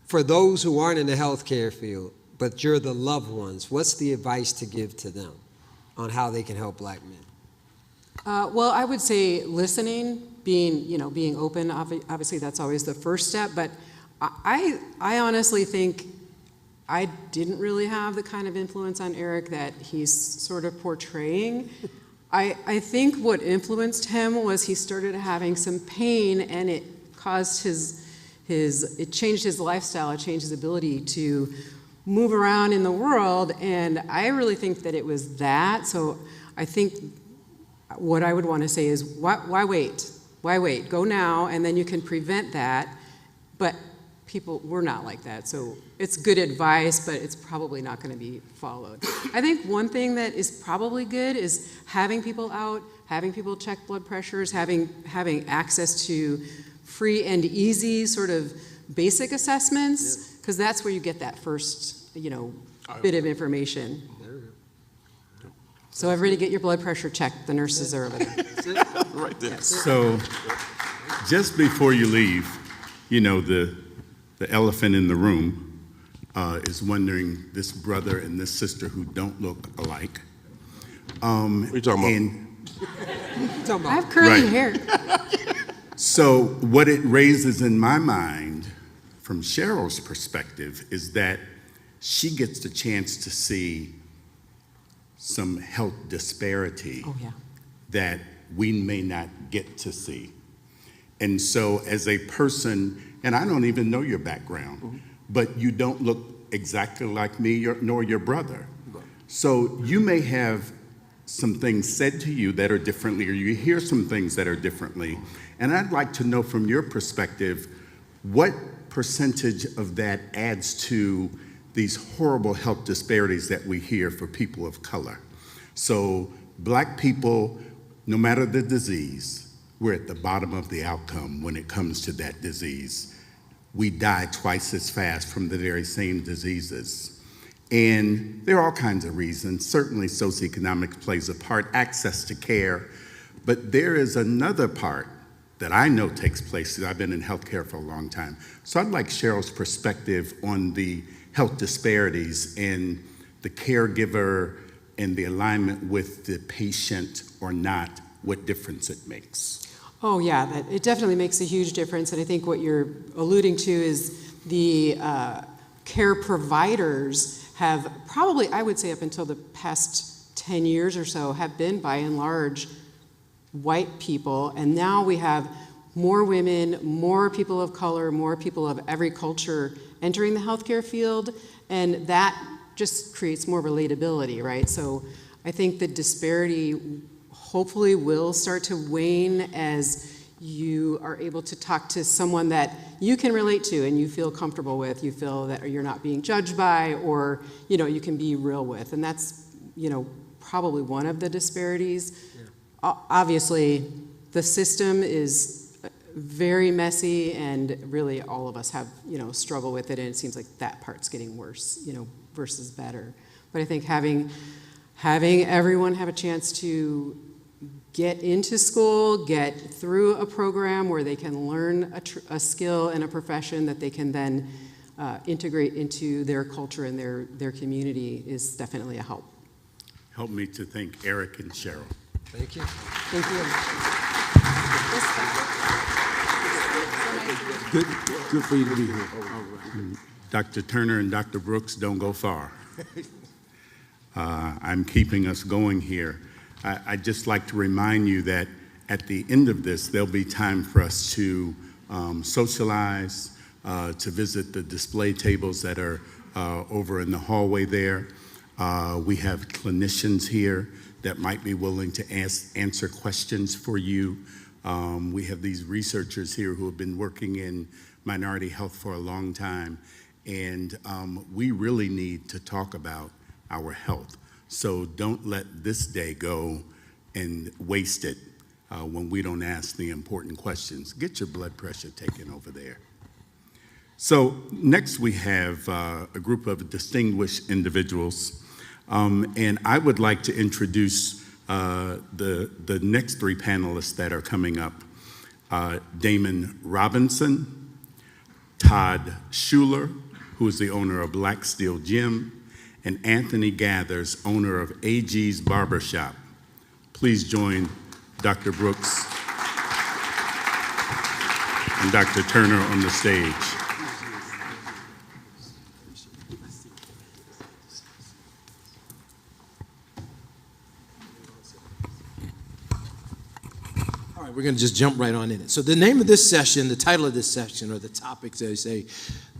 for those who aren't in the healthcare field, but you're the loved ones, what's the advice to give to them on how they can help Black men? Well, I would say listening, being open. Obviously, that's always the first step. But I honestly think I didn't really have the kind of influence on Eric that he's sort of portraying. I think what influenced him was he started having some pain, and it caused it changed his lifestyle. It changed his ability to move around in the world, and I really think that it was that. So I think what I would want to say is, why wait? Why wait? Go now, and then you can prevent that. But we're not like that. So it's good advice, but it's probably not going to be followed. I think one thing that is probably good is having people out, having people check blood pressures, having access to free and easy sort of basic assessments, because that's where you get that first, bit of information. So everybody get your blood pressure checked. The nurses are over there. Right there. So just before you leave, the elephant in the room is wondering, this brother and this sister who don't look alike. What are you talking about? I have curly hair. So what it raises in my mind from Cheryl's perspective is that she gets the chance to see some health disparity that we may not get to see. And so as a person, and I don't even know your background, but you don't look exactly like me nor your brother. So you may have some things said to you that are differently, or you hear some things that are differently. And I'd like to know from your perspective, what percentage of that adds to these horrible health disparities that we hear for people of color? So Black people, no matter the disease, we're at the bottom of the outcome when it comes to that disease. We die twice as fast from the very same diseases. And there are all kinds of reasons. Certainly socioeconomics plays a part, access to care. But there is another part that I know takes place, because I've been in healthcare for a long time. So I'd like Cheryl's perspective on the health disparities and the caregiver and the alignment with the patient or not, what difference it makes. Oh yeah, it definitely makes a huge difference. And I think what you're alluding to is the care providers have probably, I would say up until the past 10 years or so, have been by and large white people. And now we have more women, more people of color, more people of every culture entering the healthcare field. And that just creates more relatability, right? So I think the disparity hopefully will start to wane as you are able to talk to someone that you can relate to and you feel comfortable with, you feel that you're not being judged by, or you can be real with. And that's probably one of the disparities. Yeah. Obviously, the system is very messy, and really all of us have struggle with it, and it seems like that part's getting worse versus better. But I think having everyone have a chance to get into school, get through a program where they can learn a skill and a profession that they can then integrate into their culture and their community is definitely a help. Help me to thank Eric and Cheryl. Thank you. Thank you. Good for you to be here. All right. Dr. Turner and Dr. Brooks, don't go far. I'm keeping us going here. I'd just like to remind you that at the end of this, there'll be time for us to socialize, to visit the display tables that are over in the hallway there. We have clinicians here that might be willing to answer questions for you. We have these researchers here who have been working in minority health for a long time, and we really need to talk about our health. So don't let this day go and waste it when we don't ask the important questions. Get your blood pressure taken over there. So next we have a group of distinguished individuals, and I would like to introduce the next three panelists that are coming up. Damon Robinson, Todd Schuler, who is the owner of Black Steel Gym, and Anthony Gathers, owner of AG's Barbershop. Please join Dr. Brooks and Dr. Turner on the stage. All right, we're going to just jump right on in it. So the name of this session, the title of this session, or the topics, they say,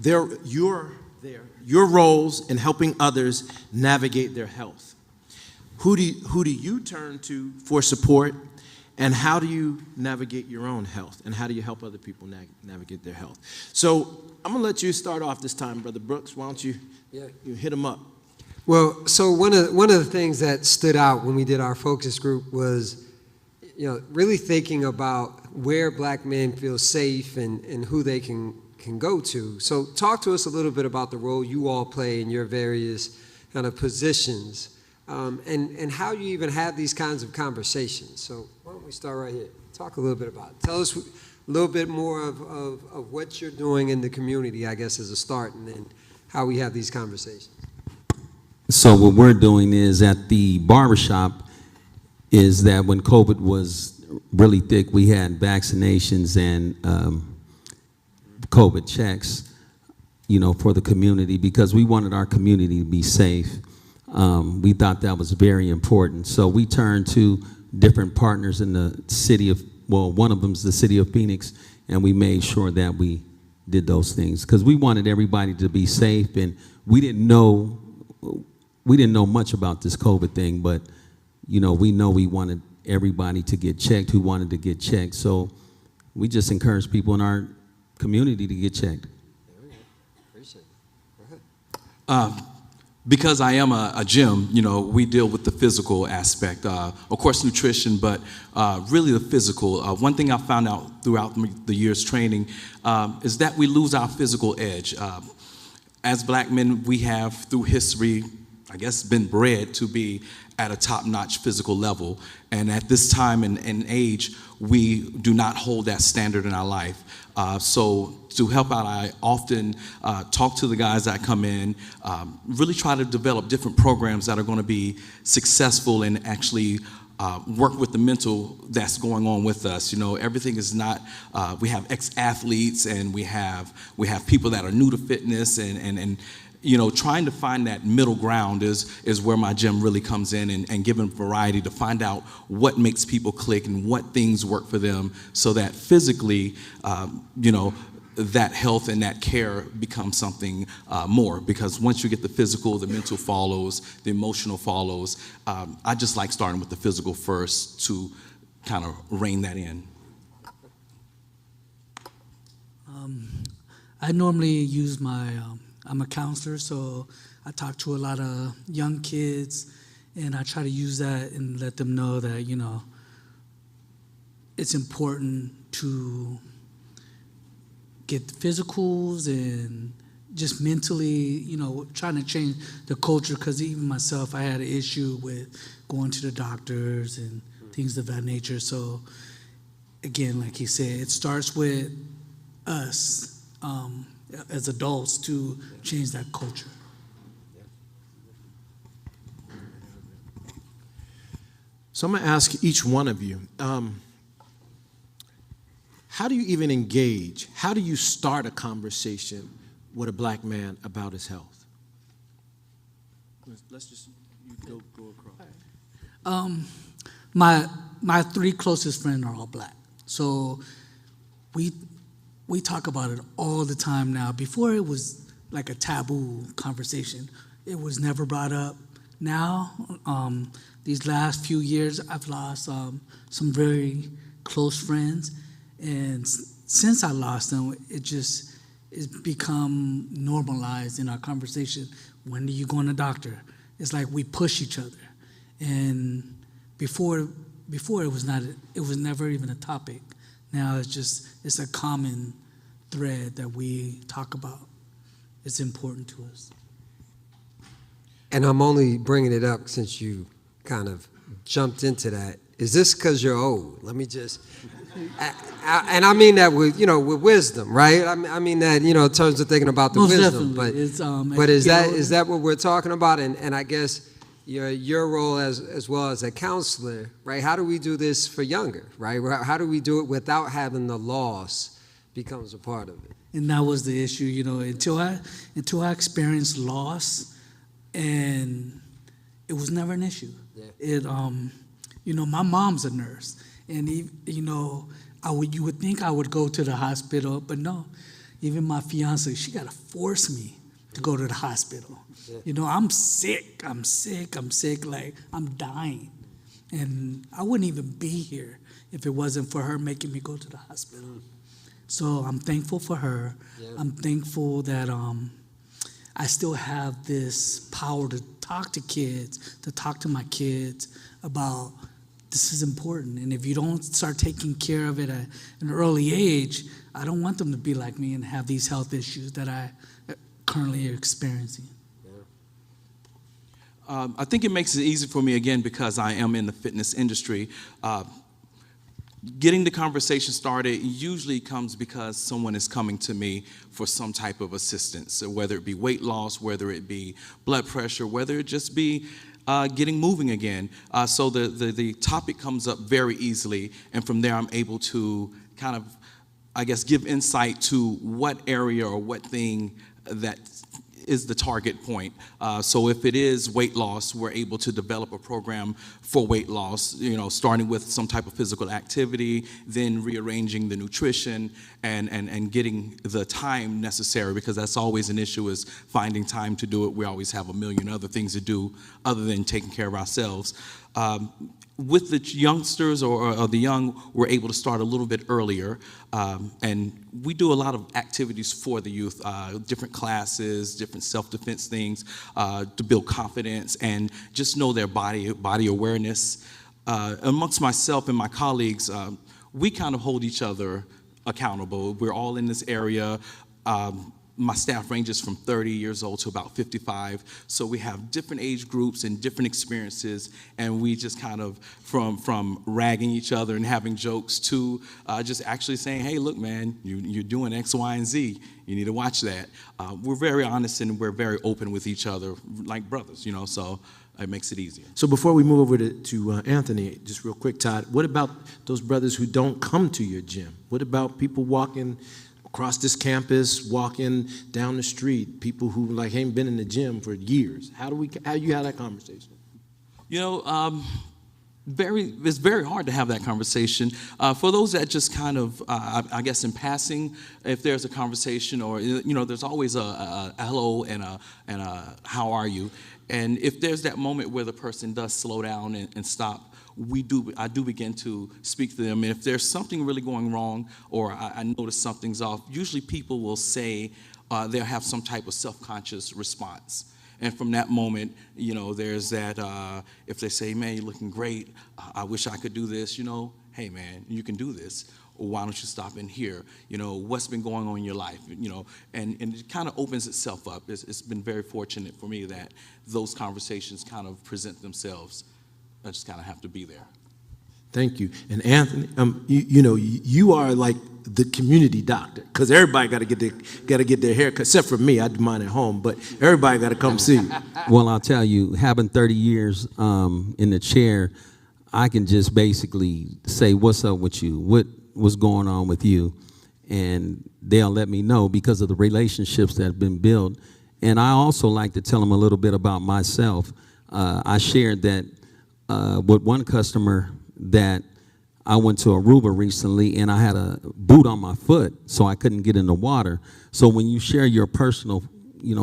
your roles in helping others navigate their health. Who do you turn to for support, and how do you navigate your own health, and how do you help other people navigate their health? So I'm going to let you start off this time, Brother Brooks. Why don't you hit them up? Well, so one of the things that stood out when we did our focus group was, really thinking about where Black men feel safe and who they can go to. So talk to us a little bit about the role you all play in your various kind of positions, and how you even have these kinds of conversations. So why don't we start right here? Talk a little bit about it. Tell us a little bit more of what you're doing in the community, I guess, as a start, and then how we have these conversations. So what we're doing is at the barbershop is that when COVID was really thick, we had vaccinations and COVID checks, for the community, because we wanted our community to be safe. We thought that was very important. So we turned to different partners in the city of, one of them is the city of Phoenix, and we made sure that we did those things because we wanted everybody to be safe, and we didn't know much about this COVID thing, but we wanted everybody to get checked who wanted to get checked. So we just encourage people in our community to get checked. Appreciate it. Go ahead. Because I am a gym, we deal with the physical aspect. Of course, nutrition, but really the physical. One thing I found out throughout the years training is that we lose our physical edge. As Black men, we have, through history, I guess, been bred to be at a top-notch physical level. And at this time and age, we do not hold that standard in our life. So to help out, I often talk to the guys that come in, really try to develop different programs that are going to be successful and actually work with the mental that's going on with us. Everything is not, we have ex-athletes and we have people that are new to fitness and trying to find that middle ground is where my gym really comes in and giving variety to find out what makes people click and what things work for them so that physically, that health and that care becomes something more. Because once you get the physical, the mental follows, the emotional follows. I just like starting with the physical first to kind of rein that in. I normally use I'm a counselor, so I talk to a lot of young kids, and I try to use that and let them know that, it's important to get the physicals and just mentally, trying to change the culture, because even myself, I had an issue with going to the doctors and things of that nature. So again, like he said, it starts with us as adults to change that culture. So I'm going to ask each one of you, how do you even engage? How do you start a conversation with a Black man about his health? Let's just go across. My three closest friends are all Black, so we talk about it all the time now. Before it was like a taboo conversation. It was never brought up. Now, these last few years, I've lost some very close friends, and since I lost them, it's become normalized in our conversation. When do you go to the doctor? It's like we push each other, and before it was never even a topic. Now it's a common thread that we talk about. It's important to us. And I'm only bringing it up since you kind of jumped into that. Is this because you're old? Let me just, and I mean that with, with wisdom, right? I mean that, in terms of thinking about the Most wisdom. definitely. But is that what we're talking about? And I guess your role as well as a counselor, right? How do we do this for younger, right? How do we do it without having the loss becomes a part of it? And that was the issue, until I experienced loss, and it was never an issue. Yeah. My mom's a nurse, and you would think I would go to the hospital, but no. Even my fiance, she got to force me to go to the hospital. Yeah. I'm sick, like I'm dying. And I wouldn't even be here if it wasn't for her making me go to the hospital. So I'm thankful for her. Yeah. I'm thankful that I still have this power to talk to kids, to talk to my kids about this is important. And if you don't start taking care of it at an early age, I don't want them to be like me and have these health issues that I currently are experiencing. I think it makes it easy for me, again, because I am in the fitness industry. Getting the conversation started usually comes because someone is coming to me for some type of assistance, so whether it be weight loss, whether it be blood pressure, whether it just be getting moving again. So the topic comes up very easily, and from there I'm able to kind of, I guess, give insight to what area or what thing that is the target point. So if it is weight loss, we're able to develop a program for weight loss, starting with some type of physical activity, then rearranging the nutrition and getting the time necessary, because that's always an issue, is finding time to do it. We always have a million other things to do other than taking care of ourselves. With the youngsters or the young, we're able to start a little bit earlier, and we do a lot of activities for the youth, different classes, different self-defense things to build confidence and just know their body awareness. Amongst myself and my colleagues, we kind of hold each other accountable. We're all in this area. My staff ranges from 30 years old to about 55. So we have different age groups and different experiences, and we just kind of, from ragging each other and having jokes to just actually saying, hey, look, man, you're doing X, Y, and Z. You need to watch that. We're very honest and we're very open with each other, like brothers, so it makes it easier. So before we move over to Anthony, just real quick, Todd, what about those brothers who don't come to your gym? What about people walking across this campus, walking down the street, people who haven't been in the gym for years? How you have that conversation? It's very hard to have that conversation. For those that just kind of, I guess in passing, if there's a conversation or, there's always a hello and a how are you? And if there's that moment where the person does slow down and stop, I do begin to speak to them. And if there's something really going wrong or I notice something's off, usually people will say they'll have some type of self-conscious response. And from that moment, there's that, if they say, man, you're looking great, I wish I could do this, hey, man, you can do this. Or why don't you stop in here? What's been going on in your life? And it kind of opens itself up. It's been very fortunate for me that those conversations kind of present themselves. I just kind of have to be there. Thank you. And Anthony, you are like the community doctor, because everybody got to get their hair cut, except for me. I do mine at home, but everybody got to come see you. Well, I'll tell you, having 30 years in the chair, I can just basically say, what's up with you? What's going on with you? And they'll let me know because of the relationships that have been built. And I also like to tell them a little bit about myself. I shared that with one customer that I went to Aruba recently, and I had a boot on my foot, so I couldn't get in the water. So when you share your personal,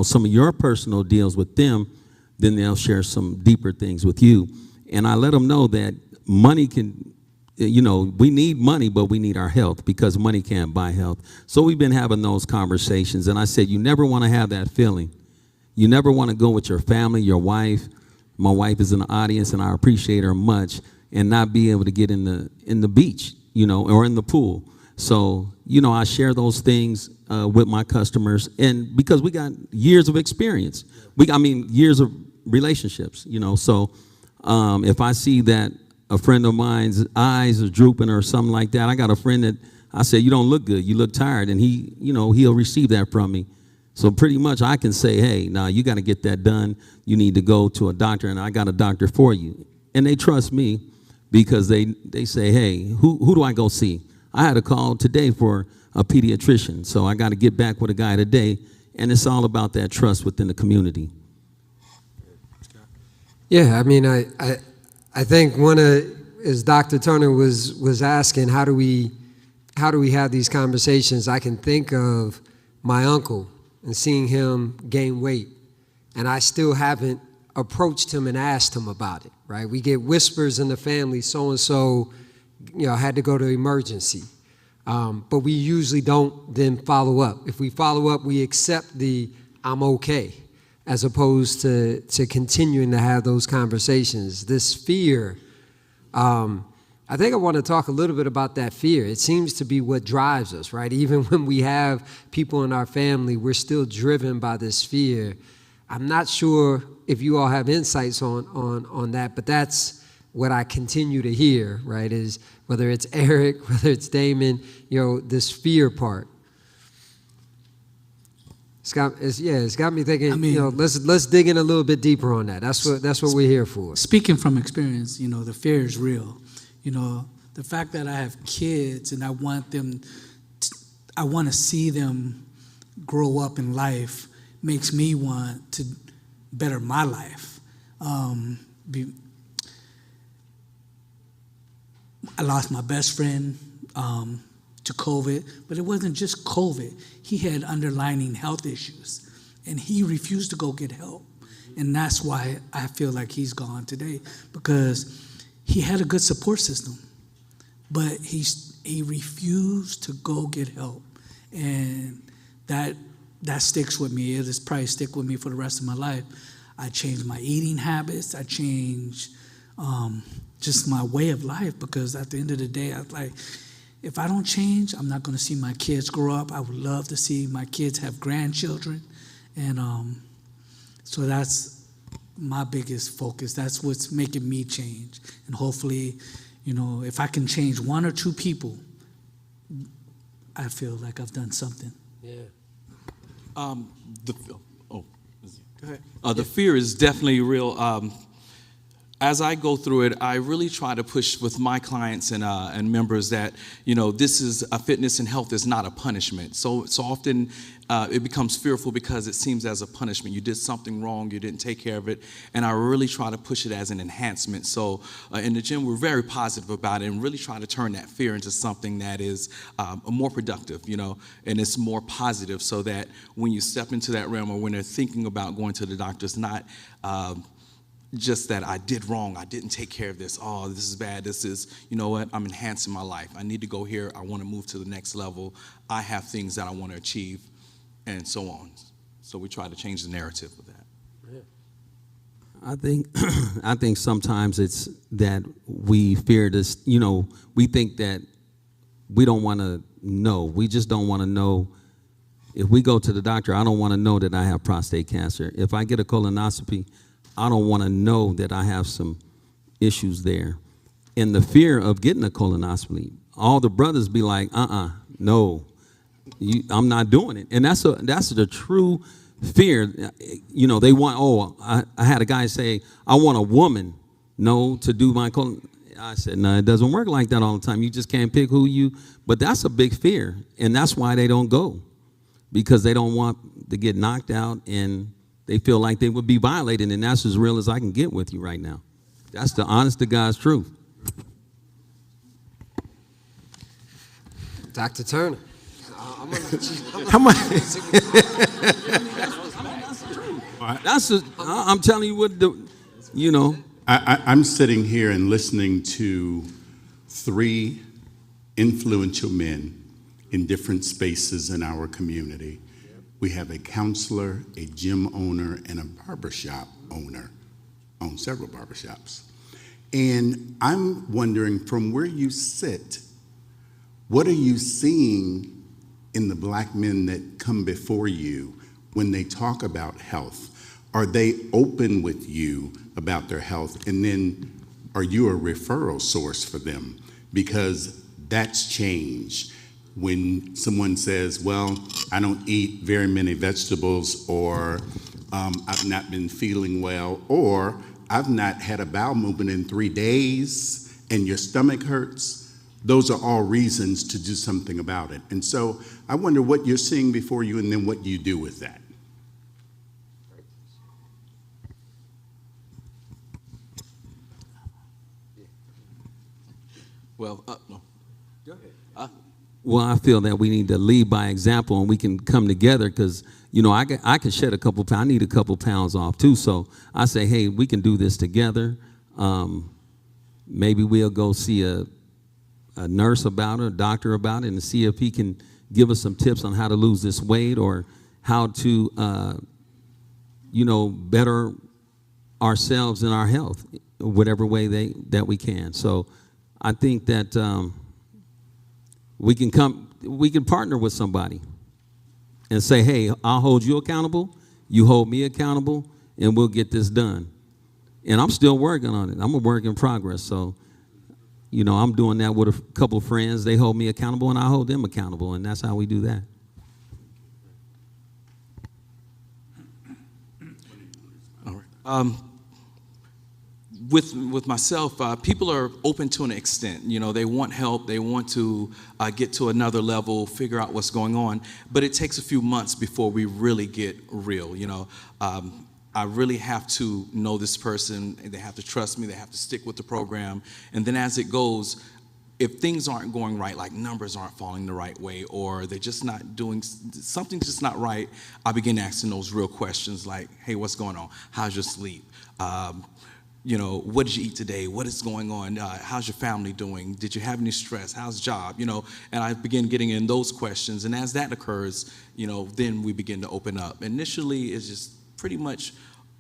some of your personal deals with them, then they'll share some deeper things with you. And I let them know that money can, we need money, but we need our health, because money can't buy health. So we've been having those conversations, and I said, you never want to have that feeling. You never want to go with your family, your wife. My wife is in the audience, and I appreciate her much, and not be able to get in the beach, or in the pool. So, you know, I share those things with my customers, and because we got years of experience, years of relationships, you know. So if I see that a friend of mine's eyes are drooping or something like that, I got a friend that I say, you don't look good, you look tired, and he, you know, he'll receive that from me. So pretty much I can say, hey, now you got to get that done. You need to go to a doctor, and I got a doctor for you. And they trust me because they say, hey, who do I go see? I had a call today for a pediatrician, so I got to get back with a guy today, and it's all about that trust within the community. Yeah, I mean, I think as Dr. Turner was asking, how do we have these conversations? I can think of my uncle and seeing him gain weight, and I still haven't approached him and asked him about it, right? We get whispers in the family, so-and-so, you know, had to go to emergency. But we usually don't then follow up. If we follow up, we accept the I'm okay, as opposed to continuing to have those conversations. This fear, I think I want to talk a little bit about that fear. It seems to be what drives us, right? Even when we have people in our family, we're still driven by this fear. I'm not sure if you all have insights on that, but that's what I continue to hear, right, is whether it's Eric, whether it's Damon, you know, this fear part. It's got me thinking, I mean, you know, let's dig in a little bit deeper on that. That's what we're here for. Speaking from experience, you know, the fear is real. You know, the fact that I have kids and I want to see them grow up in life makes me want to better my life. I lost my best friend to COVID, but it wasn't just COVID. He had underlying health issues, and he refused to go get help. And that's why I feel like he's gone today, because he had a good support system, but he refused to go get help. And that sticks with me. It'll probably stick with me for the rest of my life. I changed my eating habits. I changed just my way of life, because at the end of the day, I was like, if I don't change, I'm not going to see my kids grow up. I would love to see my kids have grandchildren. And so that's my biggest focus. That's what's making me change. And hopefully, you know, if I can change one or two people, I feel like I've done something. Yeah. Go ahead. The fear is definitely real. As I go through it, I really try to push with my clients and members that, you know, this is fitness and health is not a punishment. So often it becomes fearful because it seems as a punishment. You did something wrong, you didn't take care of it, and I really try to push it as an enhancement. So in the gym, we're very positive about it and really try to turn that fear into something that is more productive, you know, and it's more positive, so that when you step into that realm, or when they're thinking about going to the doctor, it's not just that I did wrong, I didn't take care of this, oh, this is bad, this is, you know what, I'm enhancing my life. I need to go here, I want to move to the next level, I have things that I want to achieve, and so on. So we try to change the narrative of that. I think sometimes it's that we fear this, you know, we think that we don't want to know. We just don't want to know. If we go to the doctor, I don't want to know that I have prostate cancer. If I get a colonoscopy, I don't want to know that I have some issues there. And the fear of getting a colonoscopy, all the brothers be like, no, I'm not doing it. And that's the true fear. You know, they want, I had a guy say, I want a woman, to do my colonoscopy. I said, no, it doesn't work like that all the time. You just can't pick but that's a big fear. And that's why they don't go, because they don't want to get knocked out, and they feel like they would be violated, and that's as real as I can get with you right now. That's the honest to God's truth. Dr. Turner. I'm telling you what, you know. I'm sitting here and listening to three influential men in different spaces in our community. We have a counselor, a gym owner, and a barbershop owner. Own several barbershops. And I'm wondering, from where you sit, What are you seeing in the Black men that come before you when they talk about health? Are they open with you about their health? And then are you a referral source for them? Because that's changed. When someone says, well, I don't eat very many vegetables, or I've not been feeling well, or I've not had a bowel movement in 3 days and your stomach hurts, those are all reasons to do something about it. And so I wonder what you're seeing before you and then what you do with that. Well, no. Go ahead. Well, I feel that we need to lead by example, and we can come together because, you know, I can shed a couple pounds. I need a couple pounds off too. So I say, hey, we can do this together. Maybe we'll go see a nurse about it, a doctor about it, and see if he can give us some tips on how to lose this weight or how to, you know, better ourselves and our health, whatever way that we can. So I think that we can partner with somebody and say, hey, I'll hold you accountable, you hold me accountable, and we'll get this done. And I'm still working on it. I'm a work in progress. So, you know, I'm doing that with a couple of friends. They hold me accountable and I hold them accountable, and that's how we do that. All right. With myself, people are open to an extent. You know, they want help. They want to get to another level, figure out what's going on. But it takes a few months before we really get real. You know, I really have to know this person. They have to trust me. They have to stick with the program. And then as it goes, if things aren't going right, like numbers aren't falling the right way, or they're just not doing, something's just not right, I begin asking those real questions like, hey, what's going on? How's your sleep? You know, what did you eat today? What is going on? How's your family doing? Did you have any stress? How's job? You know, and I begin getting in those questions. And as that occurs, you know, then we begin to open up. Initially, it's just pretty much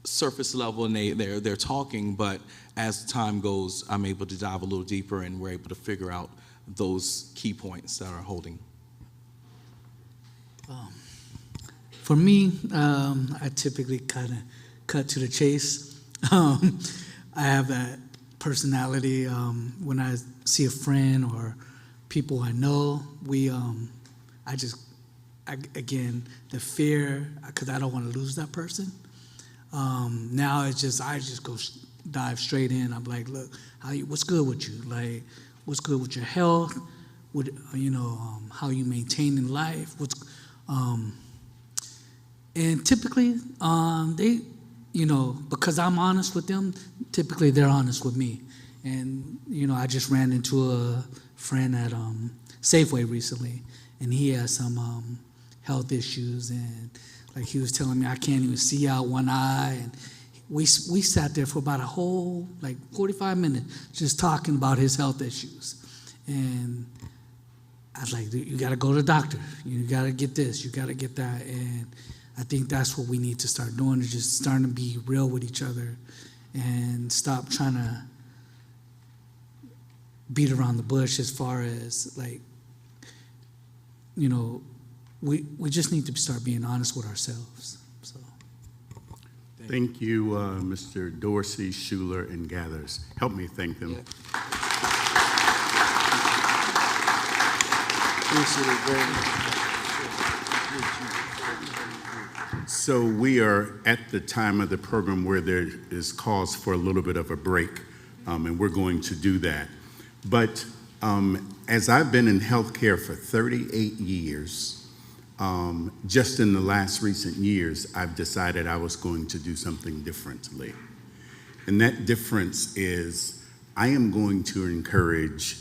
surface level, and they're talking. But as time goes, I'm able to dive a little deeper, and we're able to figure out those key points that are holding. For me, I typically kind of cut to the chase. I have that personality. When I see a friend or people I know, again, the fear, because I don't want to lose that person. Now I just go dive straight in. I'm like, look, what's good with you? Like, what's good with your health? What, you know, how you maintaining life? And typically, they, you know, because I'm honest with them, typically they're honest with me. And, you know, I just ran into a friend at Safeway recently, and he has some health issues, and like he was telling me I can't even see out one eye, and we sat there for about a whole, like 45 minutes just talking about his health issues. And I was like, you got to go to the doctor. You got to get this, you got to get that. And I think that's what we need to start doing, is just starting to be real with each other and stop trying to beat around the bush as far as, like, you know, we just need to start being honest with ourselves. So, Thank you, Mr. Dorsey, Schuler, and Gathers. Help me thank them. Yeah. Appreciate it very much. So we are at the time of the program where there is cause for a little bit of a break, and we're going to do that. But as I've been in healthcare for 38 years, just in the last recent years, I've decided I was going to do something differently. And that difference is I am going to encourage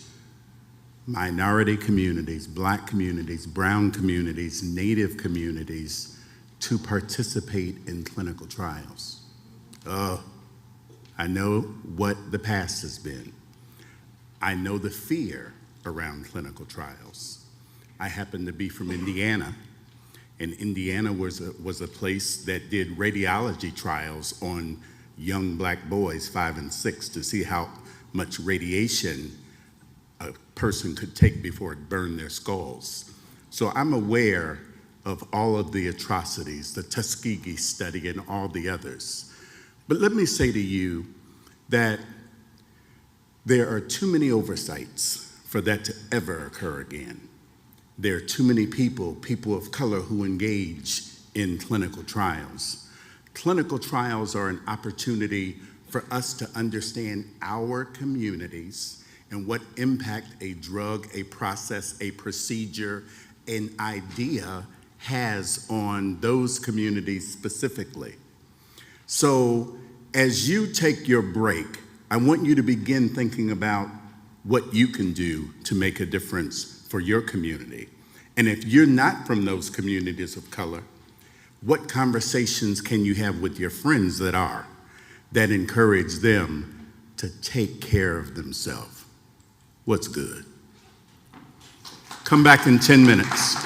minority communities, Black communities, brown communities, Native communities to participate in clinical trials. I know what the past has been. I know the fear around clinical trials. I happen to be from Indiana, and Indiana was a place that did radiology trials on young Black boys, 5 and 6, to see how much radiation a person could take before it burned their skulls. So I'm aware of all of the atrocities, the Tuskegee study and all the others. But let me say to you that there are too many oversights for that to ever occur again. There are too many people of color, who engage in clinical trials. Clinical trials are an opportunity for us to understand our communities and what impact a drug, a process, a procedure, an idea has on those communities specifically. So as you take your break, I want you to begin thinking about what you can do to make a difference for your community. And if you're not from those communities of color, what conversations can you have with your friends that are, that encourage them to take care of themselves? What's good? Come back in 10 minutes.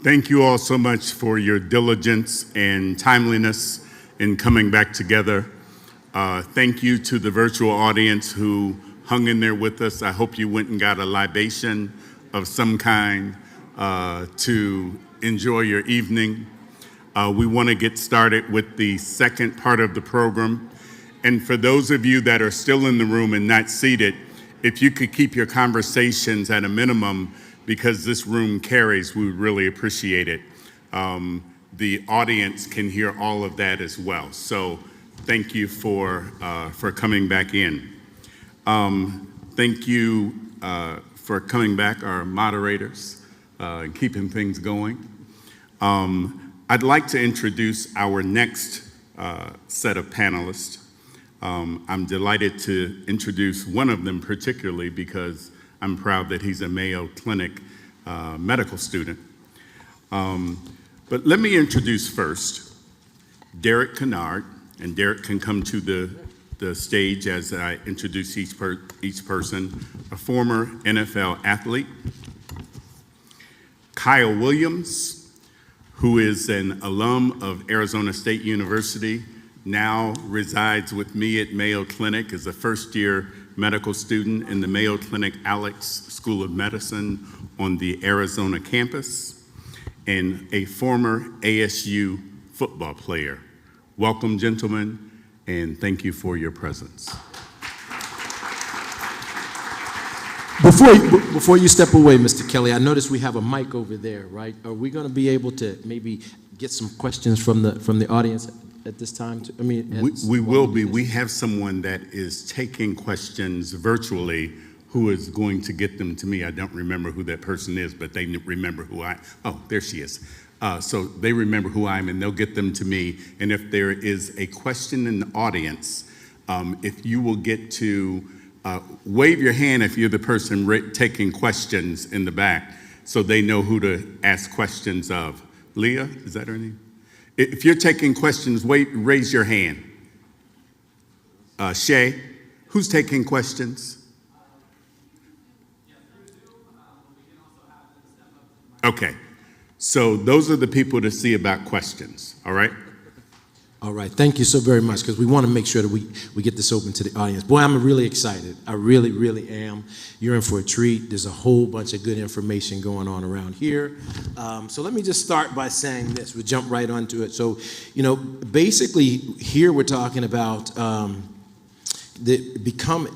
Thank you all so much for your diligence and timeliness in coming back together. Thank you to the virtual audience who hung in there with us. I hope you went and got a libation of some kind to enjoy your evening. We want to get started with the second part of the program. And for those of you that are still in the room and not seated, if you could keep your conversations at a minimum, because this room carries, we would really appreciate it. The audience can hear all of that as well. So thank you for coming back in. Thank you for coming back, our moderators, and keeping things going. I'd like to introduce our next set of panelists. I'm delighted to introduce one of them particularly because I'm proud that he's a Mayo Clinic medical student. But let me introduce first Derek Kennard, and Derek can come to the stage as I introduce each person. A former NFL athlete. Kyle Williams, who is an alum of Arizona State University, now resides with me at Mayo Clinic as a first-year medical student in the Mayo Clinic Alex School of Medicine on the Arizona campus, and a former ASU football player. Welcome, gentlemen, and thank you for your presence. Before you step away, Mr. Kelly, I noticed we have a mic over there, right? Are we going to be able to maybe get some questions from the audience at this time? We will be. We have someone that is taking questions virtually who is going to get them to me. I don't remember who that person is, but they remember who there she is. So they remember who I am, and they'll get them to me. And if there is a question in the audience, if you will get to wave your hand if you're the person taking questions in the back so they know who to ask questions of. Leah, is that her name? If you're taking questions, raise your hand. Shay, who's taking questions? Okay, so those are the people to see about questions, all right? All right, thank you so very much, because we want to make sure that we get this open to the audience. Boy, I'm really excited. I really, really am. You're in for a treat. There's a whole bunch of good information going on around here. So let me just start by saying this. We'll jump right onto it. So, basically here we're talking about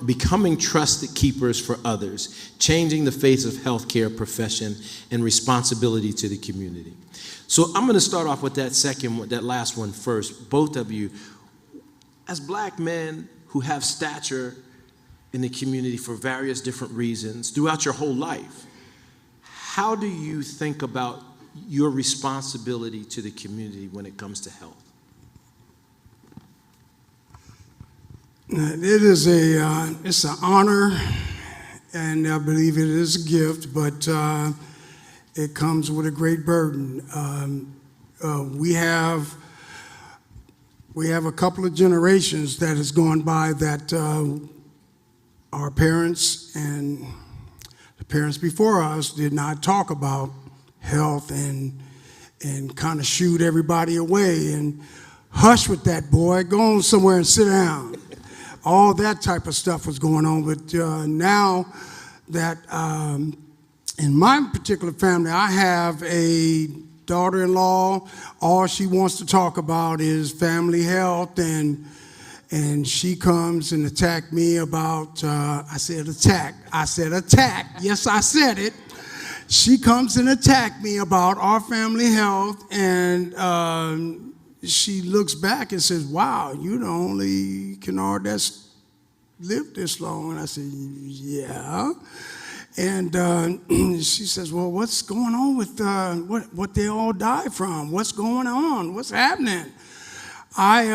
becoming trusted keepers for others, changing the face of healthcare profession and responsibility to the community. So I'm going to start off with that last one first. Both of you, as black men who have stature in the community for various different reasons throughout your whole life, how do you think about your responsibility to the community when it comes to health? It is it's an honor, and I believe it is a gift, but it comes with a great burden. We have a couple of generations that has gone by that our parents and the parents before us did not talk about health and kind of shooed everybody away and hush with that, boy, go on somewhere and sit down. All that type of stuff was going on, but now that in my particular family, I have a daughter-in-law. All she wants to talk about is family health, and she comes and attack me about, I said attack. Yes, I said it. She comes and attack me about our family health, and she looks back and says, wow, you're the only Kennard that's lived this long. And I said, yeah. And she says, well, what's going on with what they all die from? What's going on? What's happening? I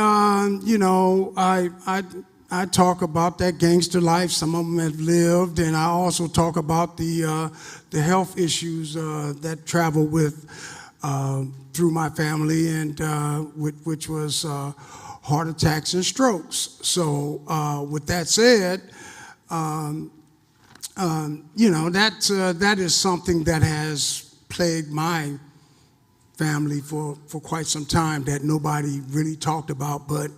talk about that gangster life some of them have lived, and I also talk about the health issues that travel with through my family, and which was heart attacks and strokes. So with that said, that is something that has plagued my family for quite some time that nobody really talked about, but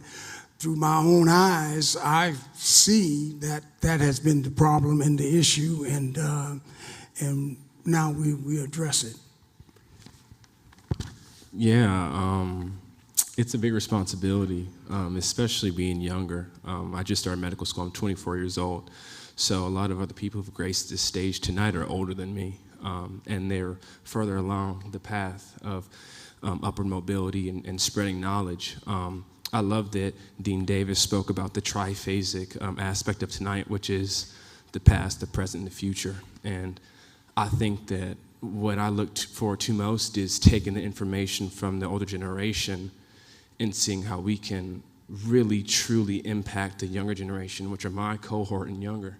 through my own eyes, I see that that has been the problem and the issue, and now we address it. Yeah, it's a big responsibility, especially being younger. I just started medical school. I'm 24 years old. So a lot of other people who've graced this stage tonight are older than me, and they're further along the path of upward mobility and spreading knowledge. I love that Dean Davis spoke about the triphasic aspect of tonight, which is the past, the present, and the future. And I think that what I look forward to most is taking the information from the older generation and seeing how we can really, truly impact the younger generation, which are my cohort and younger.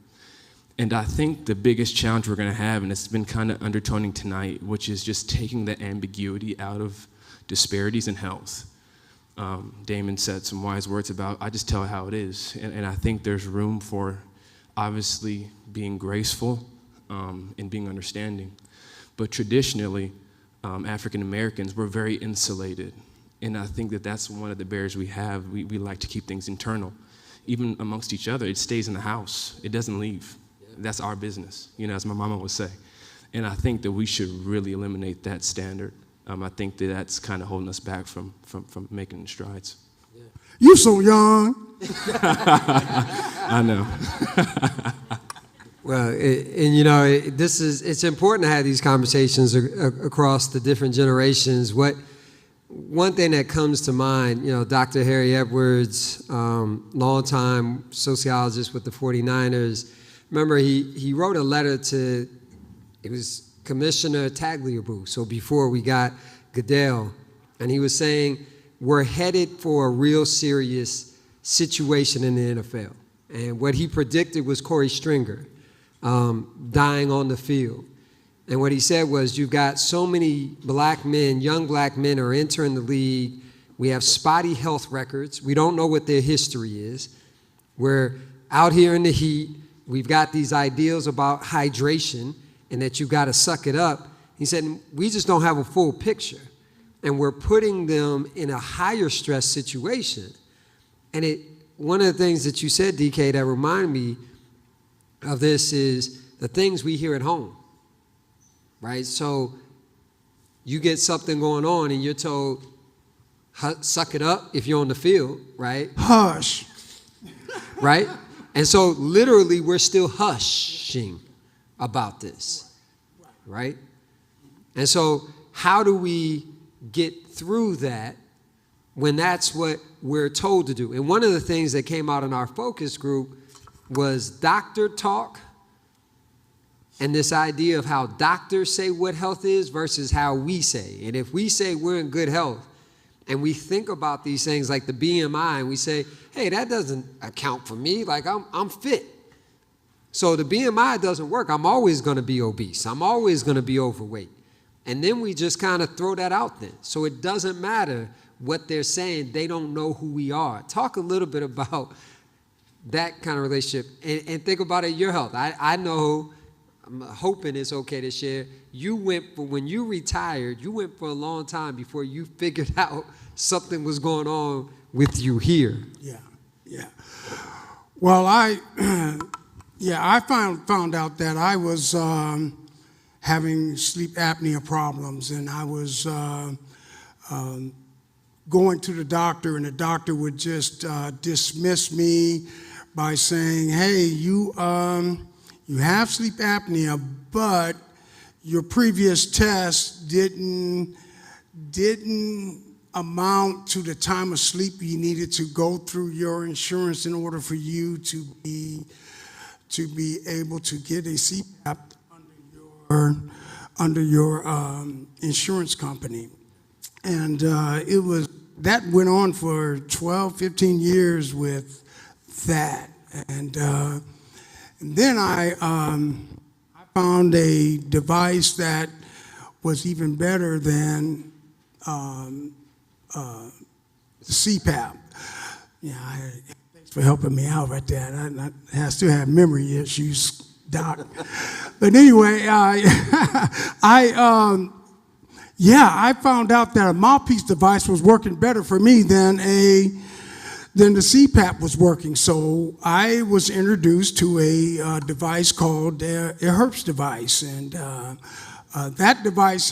And I think the biggest challenge we're gonna have, and it's been kind of undertoning tonight, which is just taking the ambiguity out of disparities in health. Damon said some wise words about, I just tell it how it is. And I think there's room for obviously being graceful and being understanding. But traditionally, African Americans, we're very insulated. And I think that that's one of the barriers we have. We like to keep things internal. Even amongst each other, it stays in the house. It doesn't leave. That's our business, as my mama would say. And I think that we should really eliminate that standard. I think that that's kind of holding us back from making strides. Yeah. You so young. I know. Well, it's important to have these conversations across the different generations. One thing that comes to mind, Dr. Harry Edwards, longtime sociologist with the 49ers, remember he wrote a letter to, it was Commissioner Tagliabue, so before we got Goodell, and he was saying, we're headed for a real serious situation in the NFL. And what he predicted was Corey Stringer dying on the field. And what he said was, you've got so many black men, young black men are entering the league. We have spotty health records. We don't know what their history is. We're out here in the heat. We've got these ideals about hydration and that you've got to suck it up. He said, we just don't have a full picture. And we're putting them in a higher stress situation. And one of the things that you said, DK, that remind me of this is the things we hear at home, right? So you get something going on and you're told, suck it up if you're on the field, right? Hush. Right? And so literally we're still hushing about this, right? And so how do we get through that when that's what we're told to do? And one of the things that came out in our focus group was doctor talk and this idea of how doctors say what health is versus how we say. And if we say we're in good health and we think about these things like the BMI and we say, hey, that doesn't account for me, like I'm fit. So the BMI doesn't work. I'm always going to be obese. I'm always going to be overweight. And then we just kind of throw that out there. So it doesn't matter what they're saying. They don't know who we are. Talk a little bit about that kind of relationship and think about it, your health. I know, I'm hoping it's okay to share, when you retired, you went for a long time before you figured out something was going on with you here. Yeah. Well, I found out that I was having sleep apnea problems, and I was going to the doctor, and the doctor would just dismiss me by saying, hey, you have sleep apnea, but your previous test didn't amount to the time of sleep you needed to go through your insurance in order for you to be able to get a CPAP under your insurance company. And that went on for 12, 15 years with that. And then I found a device that was even better than CPAP. Thanks for helping me out right there. I still have memory issues, Doc. But anyway, Yeah, I found out that a mouthpiece device was working better for me than the CPAP was working. So I was introduced to a device called a herpes device, and that device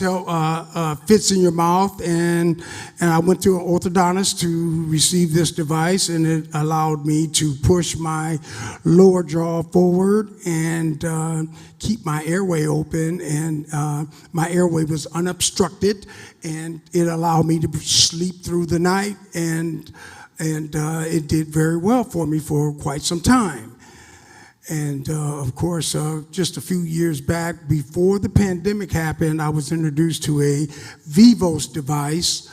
fits in your mouth, and I went to an orthodontist to receive this device, and it allowed me to push my lower jaw forward and keep my airway open, and my airway was unobstructed, and it allowed me to sleep through the night, and it did very well for me for quite some time. And of course, just a few years back, before the pandemic happened, I was introduced to a Vivos device,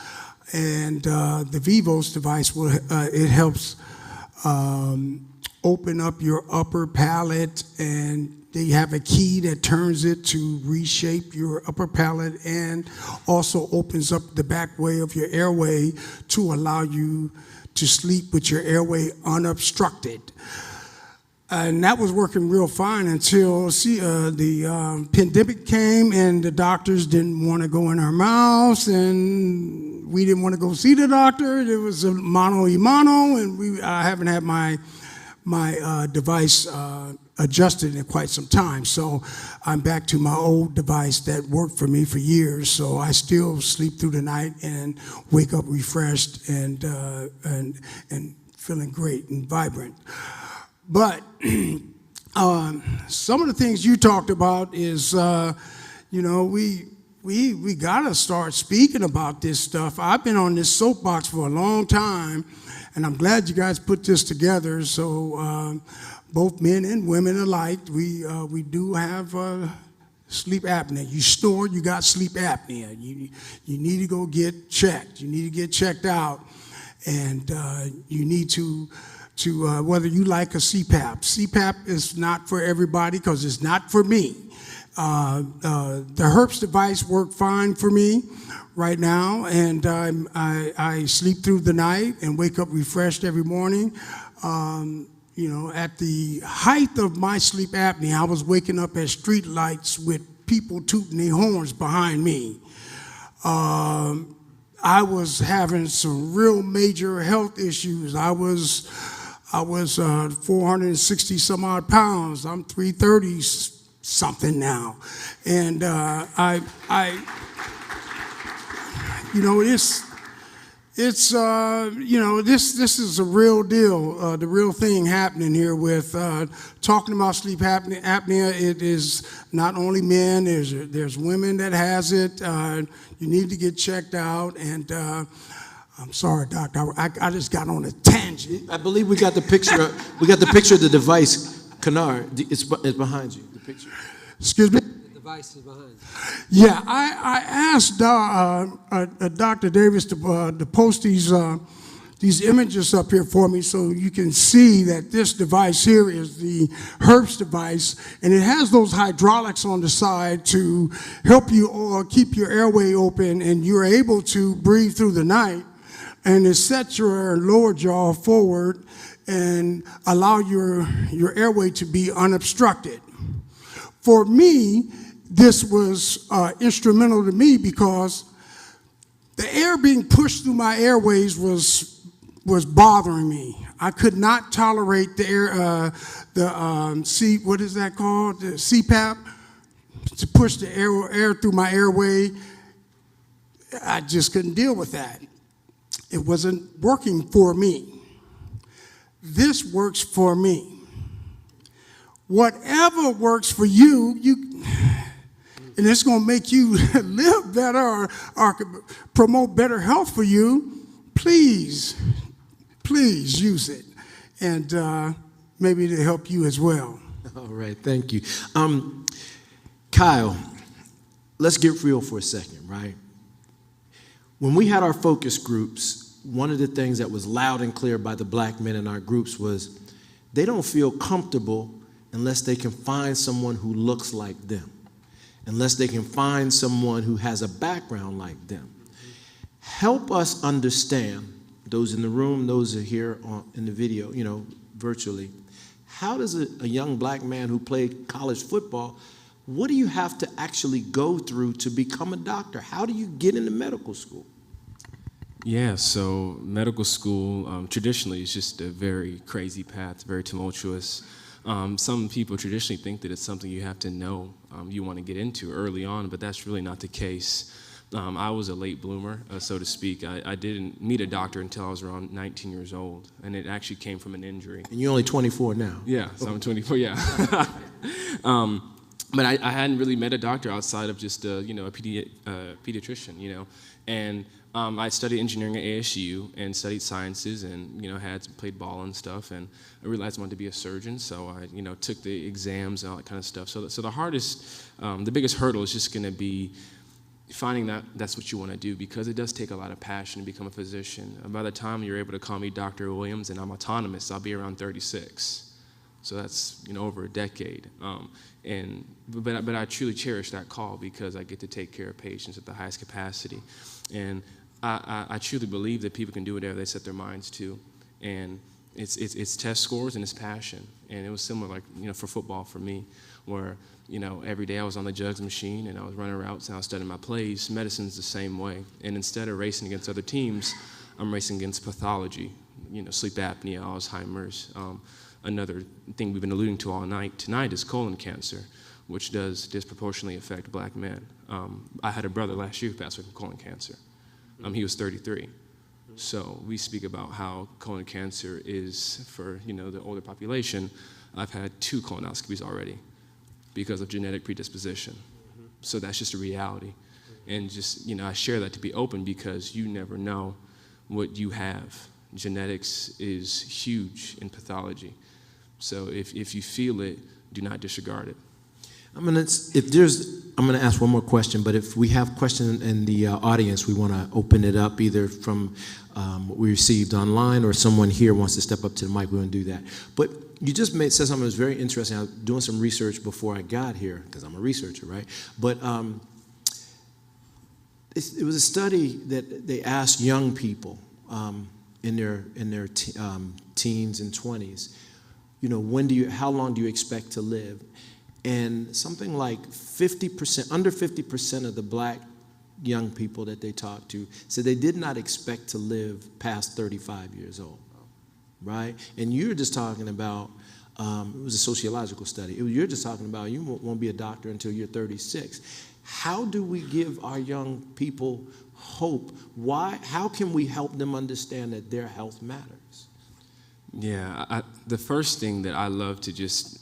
and the Vivos device it helps open up your upper palate, and they have a key that turns it to reshape your upper palate, and also opens up the back way of your airway to allow you to sleep with your airway unobstructed. And that was working real fine until the pandemic came, and the doctors didn't want to go in our mouths, and we didn't want to go see the doctor. It was a mano y mano, and I haven't had my device adjusted in quite some time. So I'm back to my old device that worked for me for years. So I still sleep through the night and wake up refreshed and feeling great and vibrant. But some of the things you talked about is, we gotta start speaking about this stuff. I've been on this soapbox for a long time, and I'm glad you guys put this together. So both men and women alike, we do have sleep apnea. You snore, you got sleep apnea. You need to go get checked. You need to get checked out, and you need to whether you like a CPAP. CPAP is not for everybody because it's not for me. The herpes device worked fine for me right now, and I sleep through the night and wake up refreshed every morning. At the height of my sleep apnea, I was waking up at street lights with people tooting their horns behind me. I was having some real major health issues. I was 460 some odd pounds. I'm 330 something now, and this is a real deal, the real thing happening here with talking about sleep apnea. It is not only men. There's women that has it. You need to get checked out, and I'm sorry, doctor. I just got on a tangent. I believe we got the picture. We got the picture of the device. Kennard, it's behind you. The picture. Excuse me. The device is behind you. Yeah, I asked Dr. Davis to post these images up here for me so you can see that this device here is the herpes device, and it has those hydraulics on the side to help you keep your airway open, and you're able to breathe through the night, and it sets your lower jaw forward and allow your airway to be unobstructed. For me, this was instrumental to me because the air being pushed through my airways was bothering me. I could not tolerate the air, what is that called? The CPAP, to push the air through my airway. I just couldn't deal with that. It wasn't working for me. This works for me. Whatever works for you, and it's going to make you live better or promote better health for you, please use it, and maybe to help you as well. All right, thank you. Kyle, let's get real for a second, right? When we had our focus groups, one of the things that was loud and clear by the black men in our groups was they don't feel comfortable unless they can find someone who looks like them, unless they can find someone who has a background like them. Help us understand, those in the room, those who are here in the video, virtually, how does a young black man who played college football, What do you have to actually go through to become a doctor? How do you get into medical school? Yeah, so medical school traditionally is just a very crazy path, very tumultuous. Some people traditionally think that it's something you have to know, you want to get into early on, but that's really not the case. I was a late bloomer, so to speak. I didn't meet a doctor until I was around 19 years old, and it actually came from an injury. And you're only 24 now. Yeah, so I'm 24, yeah. But I hadn't really met a doctor outside of just a pediatrician, and I studied engineering at ASU and studied sciences, and played ball and stuff, and I realized I wanted to be a surgeon, so I took the exams and all that kind of stuff. So the biggest hurdle is just going to be finding that's what you want to do, because it does take a lot of passion to become a physician. And by the time you're able to call me Dr. Williams and I'm autonomous, I'll be around 36. So that's over a decade. But I truly cherish that call because I get to take care of patients at the highest capacity. And I truly believe that people can do whatever they set their minds to. And it's test scores and it's passion. And it was similar, for football for me, where every day I was on the jugs machine and I was running routes and I was studying my plays. Medicine's the same way. And instead of racing against other teams, I'm racing against pathology, sleep apnea, Alzheimer's. Another thing we've been alluding to all night tonight is colon cancer, which does disproportionately affect black men. I had a brother last year who passed away from colon cancer. He was 33. So we speak about how colon cancer is for the older population. I've had 2 colonoscopies already because of genetic predisposition. So that's just a reality. And just, I share that to be open because you never know what you have. Genetics is huge in pathology. So if you feel it, do not disregard it. I'm gonna ask one more question, but if we have questions in the audience, we want to open it up either from what we received online or someone here wants to step up to the mic. We're going to do that. But you just said something that was very interesting. I was doing some research before I got here because I'm a researcher, right? But it was a study that they asked young people in their teens and 20s, how long do you expect to live? And something like 50%, under 50% of the black young people that they talked to said they did not expect to live past 35 years old, right? And you're just talking about, it was a sociological study. You're just talking about you won't be a doctor until you're 36. How do we give our young people hope? How can we help them understand that their health matters? Yeah, the first thing that I love to just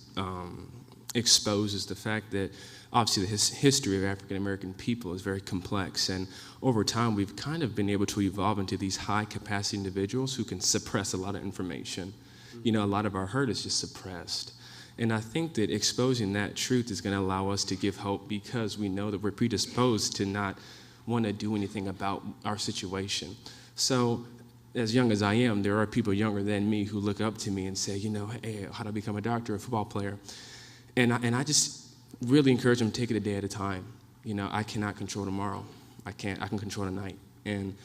expose is the fact that obviously the history of African American people is very complex, and over time we've kind of been able to evolve into these high capacity individuals who can suppress a lot of information. A lot of our hurt is just suppressed. And I think that exposing that truth is going to allow us to give hope because we know that we're predisposed to not want to do anything about our situation. So as young as I am, there are people younger than me who look up to me and say, hey, how do I become a doctor or a football player? And I just really encourage them to take it a day at a time. I cannot control tomorrow. I can control tonight. And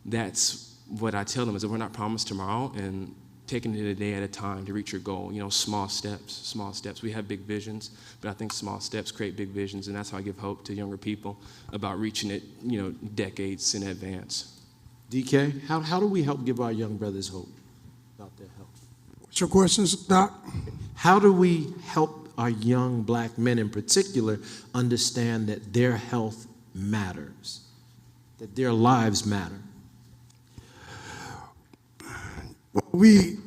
that's what I tell them is that we're not promised tomorrow, and taking it a day at a time to reach your goal. Small steps. We have big visions, but I think small steps create big visions, and that's how I give hope to younger people about reaching it, decades in advance. DK, how do we help give our young brothers hope about their health? What's your questions, Doc? How do we help our young black men in particular understand that their health matters, that their lives matter? Well, we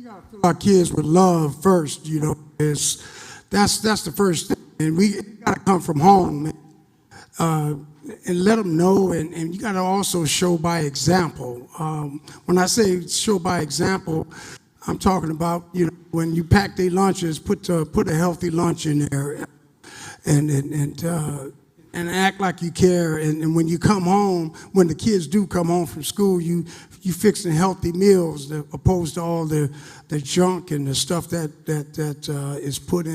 gotta fill our kids with love first. That's the first thing, and we gotta come from home and let them know, and you gotta also show by example. When I say show by example, I'm talking about when you pack their lunches, put a healthy lunch in there, and act like you care. And when you come home, when the kids do come home from school, you fixing healthy meals opposed to all the junk and the stuff that is put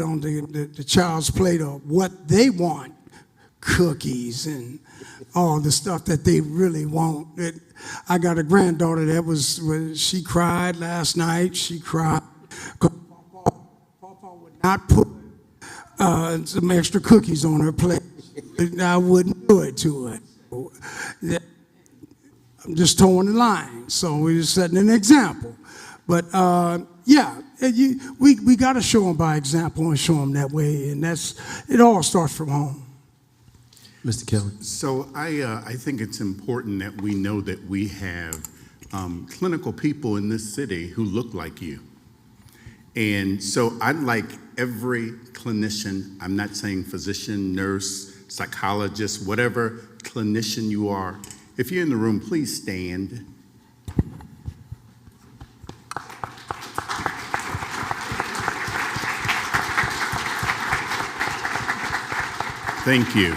on the child's plate of what they want, cookies and all the stuff that they really want. I got a granddaughter she cried last night. She cried because Papa would not put some extra cookies on her plate. I wouldn't do it to her. I'm just towing the line, so we're just setting an example. But yeah, we got to show them by example and show them that way, and it all starts from home. Mr. Kelly. So I think it's important that we know that we have clinical people in this city who look like you. And so I'd like every clinician, I'm not saying physician, nurse, psychologist, whatever clinician you are, if you're in the room, please stand. Thank you.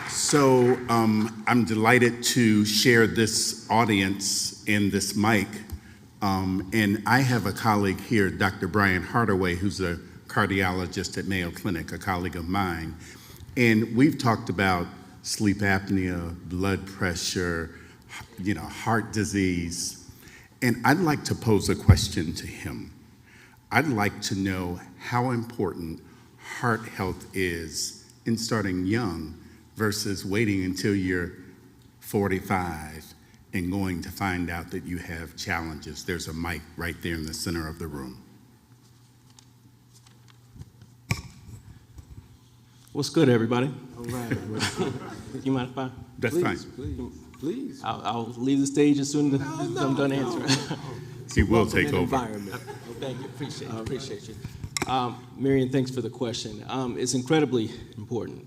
So I'm delighted to share this audience and this mic. And I have a colleague here, Dr. Brian Hardaway, who's a cardiologist at Mayo Clinic, a colleague of mine. And we've talked about sleep apnea, blood pressure, heart disease. And I'd like to pose a question to him. I'd like to know how important heart health is in starting young versus waiting until you're 45 and going to find out that you have challenges. There's a mic right there in the center of the room. What's good, everybody? All right. You mind if I? That's please, fine. Please. I'll leave the stage as soon as I'm done answering. He will take over. Thank you. Appreciate you. Marion, thanks for the question. It's incredibly important.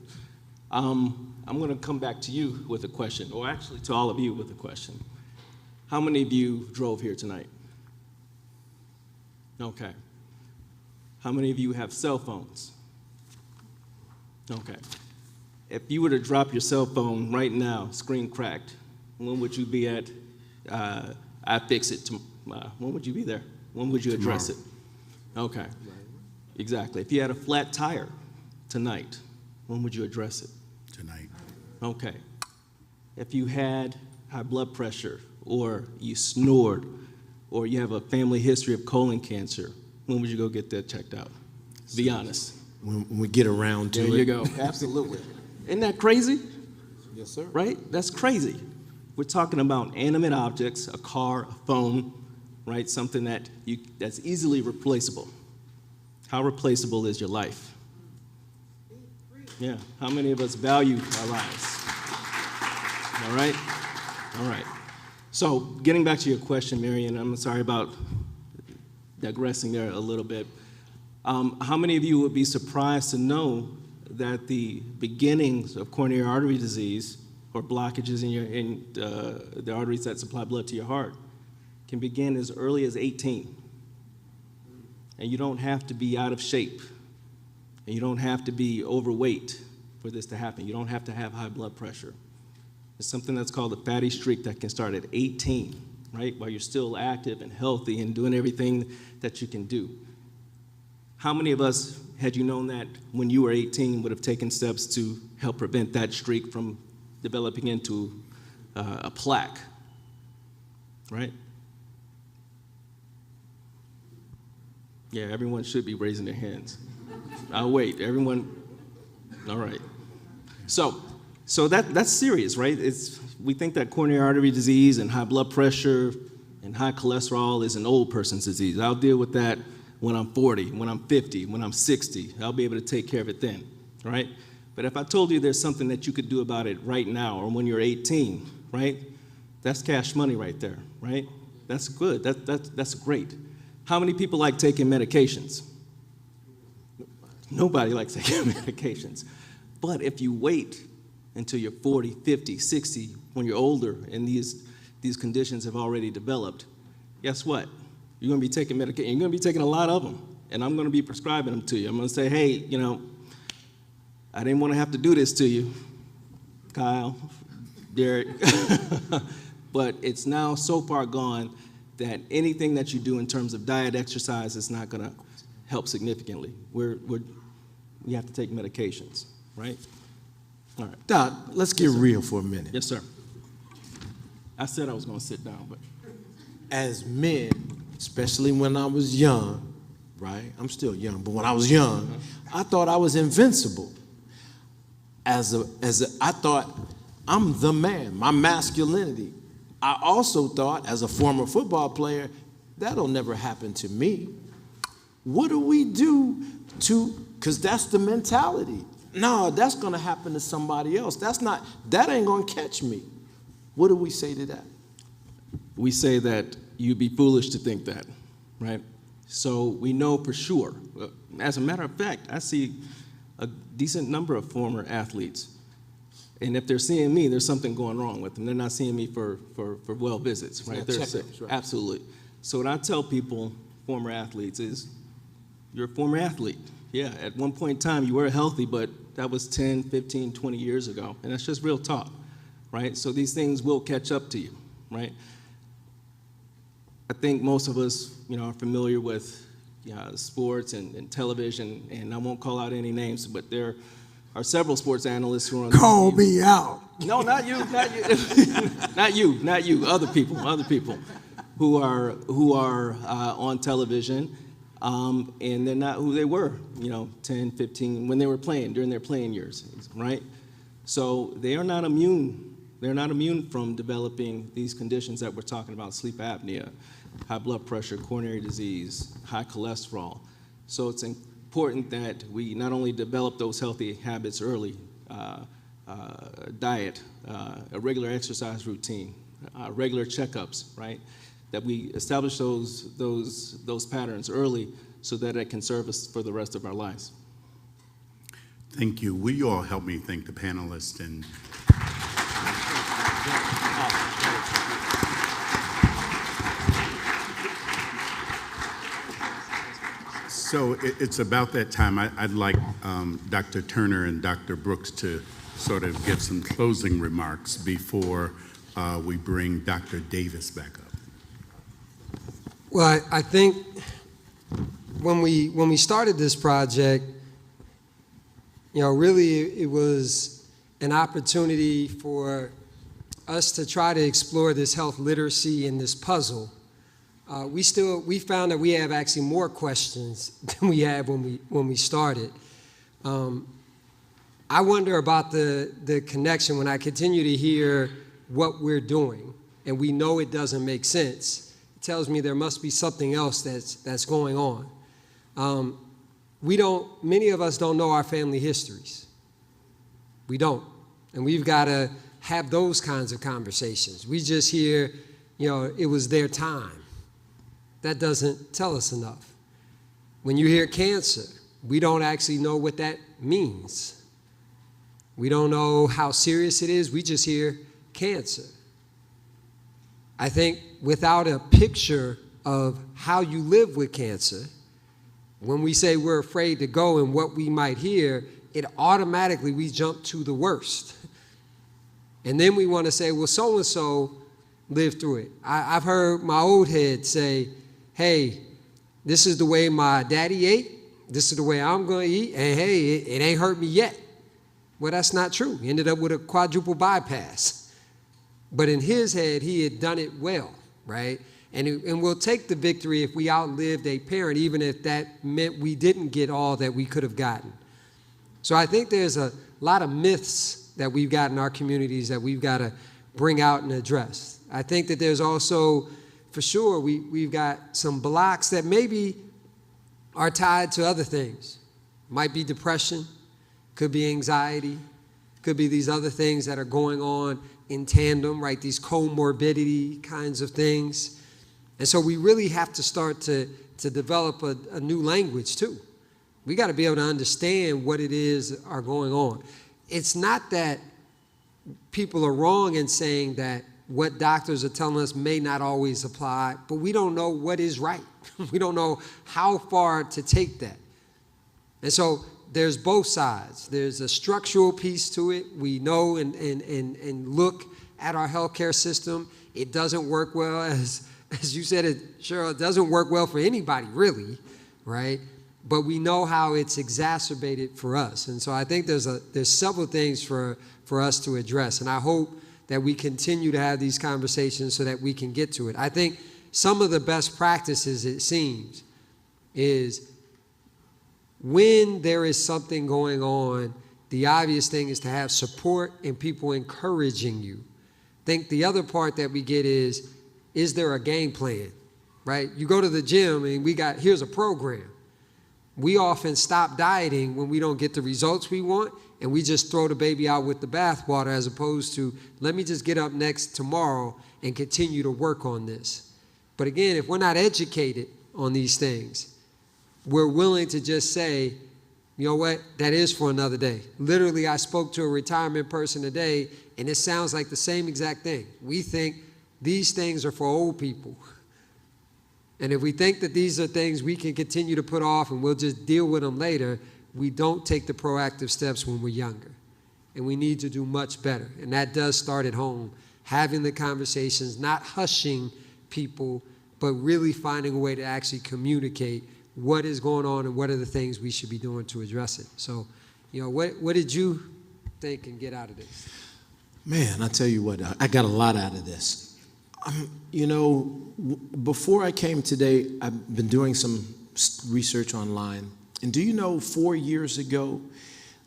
I'm going to come back to you with a question, or actually to all of you with a question. How many of you drove here tonight? Okay. How many of you have cell phones? Okay. If you were to drop your cell phone right now, screen cracked, when would you be at I fix it? When would you be there? When would you address it? Okay. Exactly. If you had a flat tire tonight, when would you address it? Tonight. Okay. If you had high blood pressure, or you snored, or you have a family history of colon cancer, when would you go get that checked out? Be honest. When we get around to it. There you go. Absolutely. Isn't that crazy? Yes, sir. Right? That's crazy. We're talking about animate objects, a car, a phone, right? Something that's easily replaceable. How replaceable is your life? Yeah. How many of us value our lives? All right? All right. So getting back to your question, Marion, I'm sorry about digressing there a little bit. How many of you would be surprised to know that the beginnings of coronary artery disease or blockages in the arteries that supply blood to your heart can begin as early as 18? And you don't have to be out of shape, and you don't have to be overweight for this to happen. You don't have to have high blood pressure. It's something that's called a fatty streak that can start at 18, right? While you're still active and healthy and doing everything that you can do. How many of us, had you known that when you were 18, would have taken steps to help prevent that streak from developing into a plaque, right? Yeah, everyone should be raising their hands. I'll wait, everyone, all right. So that's serious, right? We think that coronary artery disease and high blood pressure and high cholesterol is an old person's disease. I'll deal with that when I'm 40, when I'm 50, when I'm 60. I'll be able to take care of it then, right? But if I told you there's something that you could do about it right now or when you're 18, right? That's cash money right there, right? That's good, that's great. How many people like taking medications? Nobody likes taking medications. But if you wait until you're 40, 50, 60, when you're older and these conditions have already developed, guess what? You're going to be taking medication. You're going to be taking a lot of them, and I'm going to be prescribing them to you. I'm going to say, hey, I didn't want to have to do this to you, Kyle, Derek, but it's now so far gone that anything that you do in terms of diet, exercise is not going to help significantly. We have to take medications, right? All right. Doc, let's get real for a minute. Yes, sir. I said I was going to sit down, but. As men, especially when I was young, right? I'm still young, but when I was young, I thought I was invincible. I thought I'm the man, my masculinity. I also thought, as a former football player, that'll never happen to me. What do we do because that's the mentality. No, that's gonna happen to somebody else. That ain't gonna catch me. What do we say to that? We say that you'd be foolish to think that, right? So we know for sure. As a matter of fact, I see a decent number of former athletes. And if they're seeing me, there's something going wrong with them. They're not seeing me for well visits, right? They're checkups, right? Absolutely. So what I tell people, former athletes, is you're a former athlete. Yeah, at one point in time you were healthy, but that was 10, 15, 20 years ago. And that's just real talk, right? So these things will catch up to you, right? I think most of us, are familiar with sports and television, and I won't call out any names, but there are seveble sports analysts who are on Call me out. No, not you, not you, other people who are on television, and they're not who they were, 10, 15, when they were playing, during their playing years, right? So they are not immune. They're not immune from developing these conditions that we're talking about: sleep apnea, high blood pressure, coronary disease, high cholesterol. So it's important that we not only develop those healthy habits early, diet, a regular exercise routine, regular checkups, right? That we establish those patterns early so that it can serve us for the rest of our lives. Thank you. Will you all help me thank the panelists? And so it's about that time. I'd like Dr. Turner and Dr. Brooks to sort of give some closing remarks before we bring Dr. Davis back up. Well, I think when we started this project, really it was an opportunity for us to try to explore this health literacy and this puzzle. We found that we have actually more questions than we had when we started. I wonder about the connection when I continue to hear what we're doing, and we know it doesn't make sense. It tells me there must be something else that's going on. Many of us don't know our family histories. We don't, and we've got to have those kinds of conversations. We just hear, it was their time. That doesn't tell us enough. When you hear cancer, we don't actually know what that means. We don't know how serious it is. We just hear cancer. I think without a picture of how you live with cancer, when we say we're afraid to go and what we might hear, it automatically we jump to the worst. And then we want to say, well, so-and-so lived through it. I've heard my old head say, hey, this is the way my daddy ate, this is the way I'm going to eat, and hey, it ain't hurt me yet. Well, that's not true. He ended up with a quadruple bypass. But in his head, he had done it well, right? And we'll take the victory if we outlived a parent, even if that meant we didn't get all that we could have gotten. So I think there's a lot of myths that we've got in our communities that we've got to bring out and address. I think that there's also, for sure, we've got some blocks that maybe are tied to other things. Might be depression, could be anxiety, could be these other things that are going on in tandem, right? These comorbidity kinds of things. And so we really have to start to develop a new language too. We got to be able to understand what it is are going on. It's not that people are wrong in saying that what doctors are telling us may not always apply, but we don't know what is right. We don't know how far to take that. And so there's both sides. There's a structural piece to it. We know and look at our healthcare system. It doesn't work well, as you said, Cheryl, it doesn't work well for anybody, really, right? But we know how it's exacerbated for us. And so I think there's several things for us to address. And I hope that we continue to have these conversations so that we can get to it. I think some of the best practices, it seems, is when there is something going on, the obvious thing is to have support and people encouraging you. I think the other part that we get is there a game plan, right? You go to the gym and here's a program. We often stop dieting when we don't get the results we want, and we just throw the baby out with the bathwater, as opposed to, let me just get up next tomorrow and continue to work on this. But again, if we're not educated on these things, we're willing to just say, you know what, that is for another day. Literally, I spoke to a retirement person today, and it sounds like the same exact thing. We think these things are for old people. And if we think that these are things we can continue to put off and we'll just deal with them later, we don't take the proactive steps when we're younger. And we need to do much better. And that does start at home, having the conversations, not hushing people, but really finding a way to actually communicate what is going on and what are the things we should be doing to address it. So, what did you think and get out of this? Man, I tell you what, I got a lot out of this. Before I came today, I've been doing some research online. And do you know 4 years ago,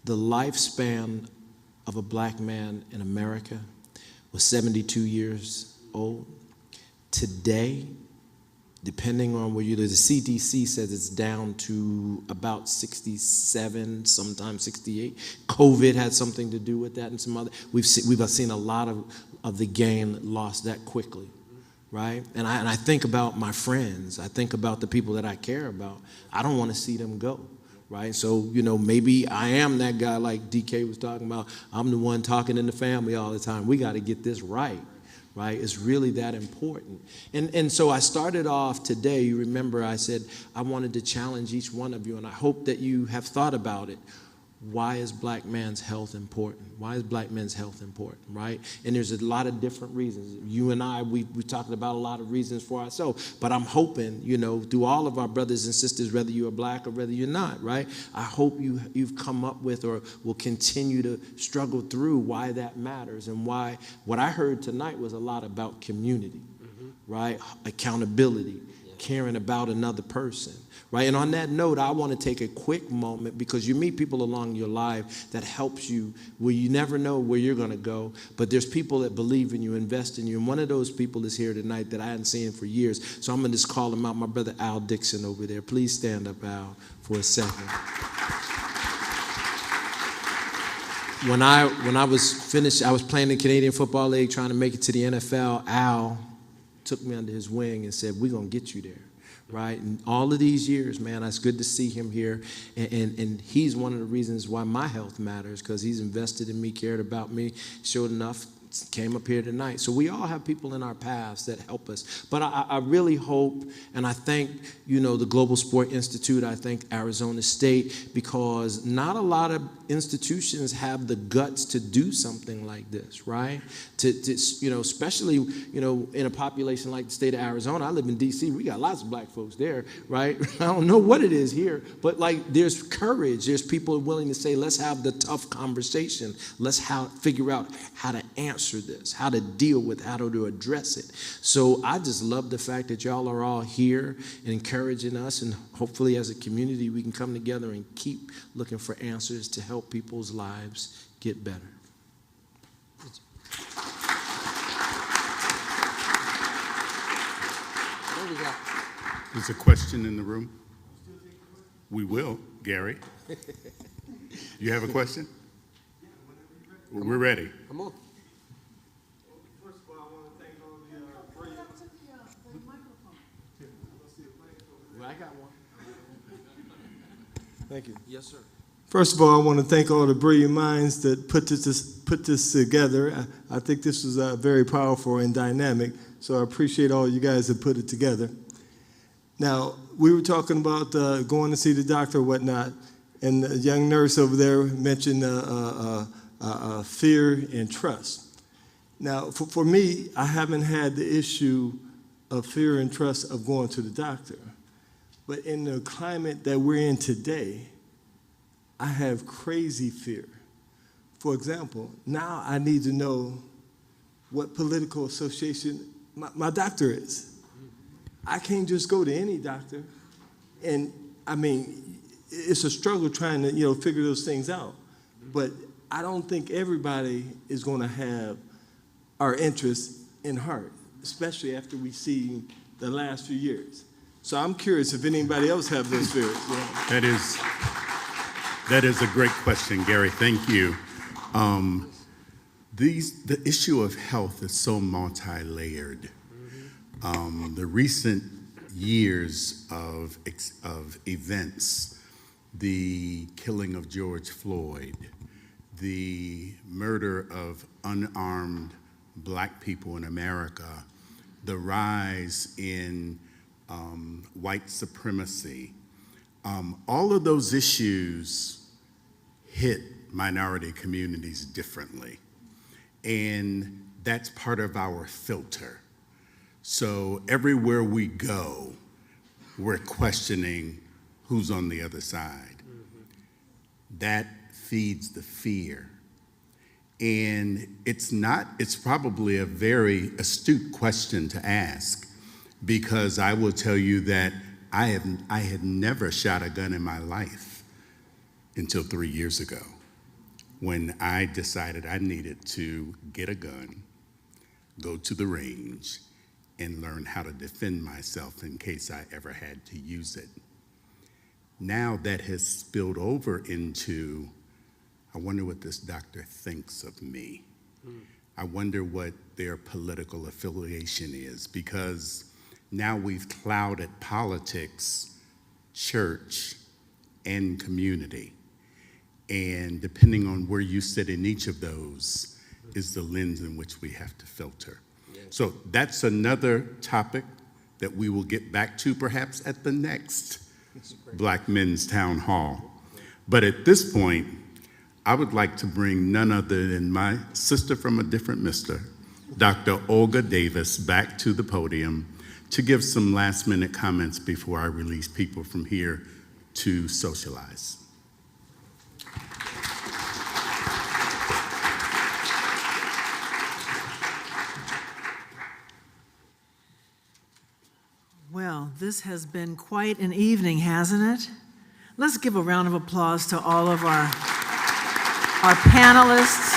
the lifespan of a black man in America was 72 years old? Today, depending on where you live, the CDC says it's down to about 67, sometimes 68. COVID had something to do with that, and some other. We've seen a lot of the gain lost that quickly, right? And I think about my friends. I think about the people that I care about. I don't want to see them go, right? So, maybe I am that guy like DK was talking about. I'm the one talking in the family all the time. We got to get this right. Right? It's really that important. And so I started off today, you remember I said I wanted to challenge each one of you, and I hope that you have thought about it. Why is black man's health important? Why is black men's health important, right? And there's a lot of different reasons. You and I, we talked about a lot of reasons for ourselves, but I'm hoping, through all of our brothers and sisters, whether you're black or whether you're not, right? I hope you've come up with or will continue to struggle through why that matters and why what I heard tonight was a lot about community, right? Accountability, caring about another person. Right? And on that note, I want to take a quick moment because you meet people along your life that helps you where you never know where you're going to go, but there's people that believe in you, invest in you, and one of those people is here tonight that I hadn't seen for years, so I'm going to just call him out, my brother Al Dixon over there. Please stand up, Al, for a second. When I was finished, I was playing in the Canadian Football League, trying to make it to the NFL. Al took me under his wing and said, we're going to get you there. Right? And all of these years, man, it's good to see him here. And he's one of the reasons why my health matters, because he's invested in me, cared about me, showed enough, came up here tonight. So we all have people in our paths that help us. But I really hope, and I thank, the Global Sport Institute, I thank Arizona State, because not a lot of institutions have the guts to do something like this, right? To especially, in a population like the state of Arizona. I live in D.C., we got lots of black folks there, right? I don't know what it is here, but there's courage. There's people willing to say, let's have the tough conversation. Let's figure out how to answer this, how to deal with, how to address it. So I just love the fact that y'all are all here and encouraging us, and hopefully as a community we can come together and keep looking for answers to help people's lives get better. There's a question in the room. We will, Gary. You have a question? We're ready. Come on. I got one. Thank you. Yes, sir. First of all, I want to thank all the brilliant minds that put this together. I think this was very powerful and dynamic, so I appreciate all you guys that put it together. Now, we were talking about going to see the doctor or whatnot, and the young nurse over there mentioned fear and trust. Now, for me, I haven't had the issue of fear and trust of going to the doctor. But in the climate that we're in today, I have crazy fear. For example, now I need to know what political association my doctor is. I can't just go to any doctor. And I mean, it's a struggle trying to, figure those things out. But I don't think everybody is going to have our interests in heart, especially after we see the last few years. So I'm curious if anybody else have those fears. That is a great question, Gary. Thank you. The issue of health is so multi-layered. The recent years of events, the killing of George Floyd, the murder of unarmed Black people in America, the rise in white supremacy, all of those issues hit minority communities differently. And that's part of our filter. So everywhere we go, we're questioning who's on the other side. That feeds the fear. And it's probably a very astute question to ask, because I will tell you that I had never shot a gun in my life until 3 years ago, when I decided I needed to get a gun, go to the range, and learn how to defend myself in case I ever had to use it. Now that has spilled over into, I wonder what this doctor thinks of me. I wonder what their political affiliation is, because now we've clouded politics, church, and community. And depending on where you sit in each of those is the lens in which we have to filter. So that's another topic that we will get back to perhaps at the next Black Men's Town Hall. But at this point, I would like to bring none other than my sister from a different mister, Dr. Olga Davis, back to the podium to give some last-minute comments before I release people from here to socialize. Well, this has been quite an evening, hasn't it? Let's give a round of applause to all of our panelists,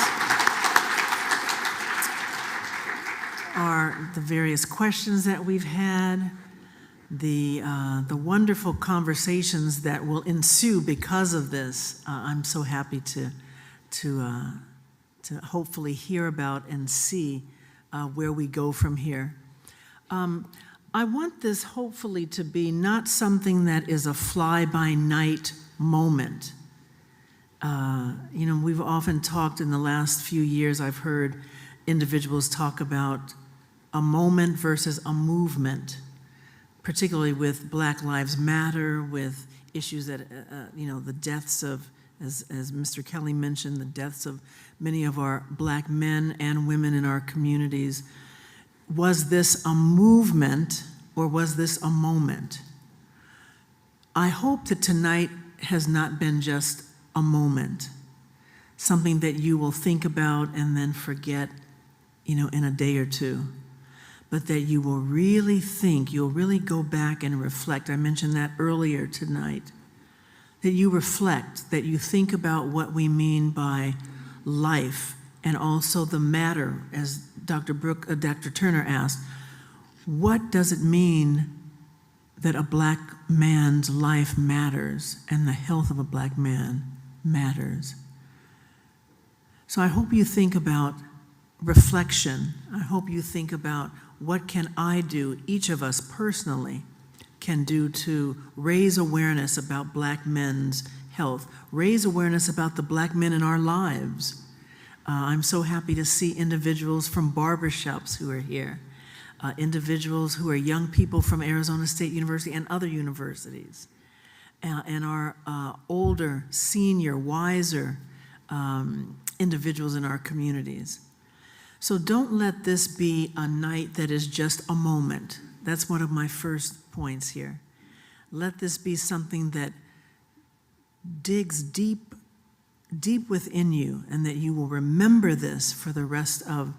the various questions that we've had, the wonderful conversations that will ensue because of this. I'm so happy to hopefully hear about and see where we go from here. I want this hopefully to be not something that is a fly-by-night moment. We've often talked in the last few years, I've heard individuals talk about a moment versus a movement, particularly with Black Lives Matter, with issues that, the deaths of, as Mr. Kelly mentioned, the deaths of many of our Black men and women in our communities. Was this a movement or was this a moment? I hope that tonight has not been just a moment, something that you will think about and then forget, in a day or two, but that you will really think, you'll really go back and reflect. I mentioned that earlier tonight, that you reflect, that you think about what we mean by life and also the matter, as Dr. Turner asked, what does it mean that a Black man's life matters and the health of a Black man matters? So I hope you think about reflection. I hope you think about what can I do, each of us personally can do to raise awareness about Black men's health, raise awareness about the Black men in our lives. I'm so happy to see individuals from barbershops who are here, individuals who are young people from Arizona State University and other universities, and our older, senior, wiser individuals in our communities. So don't let this be a night that is just a moment. That's one of my first points here. Let this be something that digs deep within you, and that you will remember this for the rest of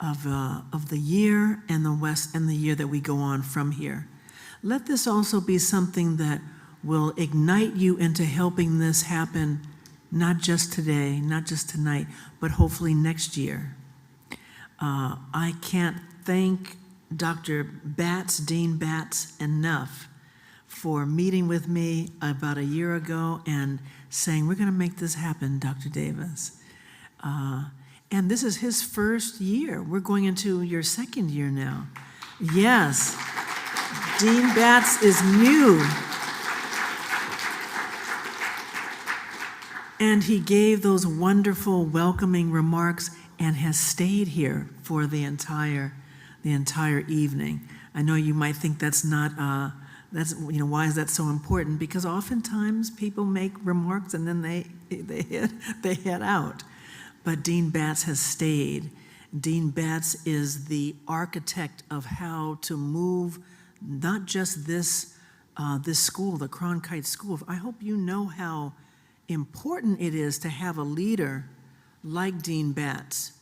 the year and the year that we go on from here. Let this also be something that will ignite you into helping this happen, not just today, not just tonight, but hopefully next year. I can't thank Dr. Batts, Dean Batts, enough for meeting with me about a year ago and saying, we're going to make this happen, Dr. Davis. And this is his first year. We're going into your second year now. Yes, Dean Batts is new. And he gave those wonderful welcoming remarks and has stayed here for the entire evening. I know you might think that's not, why is that so important? Because oftentimes people make remarks and then they head out. But Dean Batts has stayed. Dean Batts is the architect of how to move not just this school, the Cronkite School. I hope you know how important it is to have a leader like Dean Batts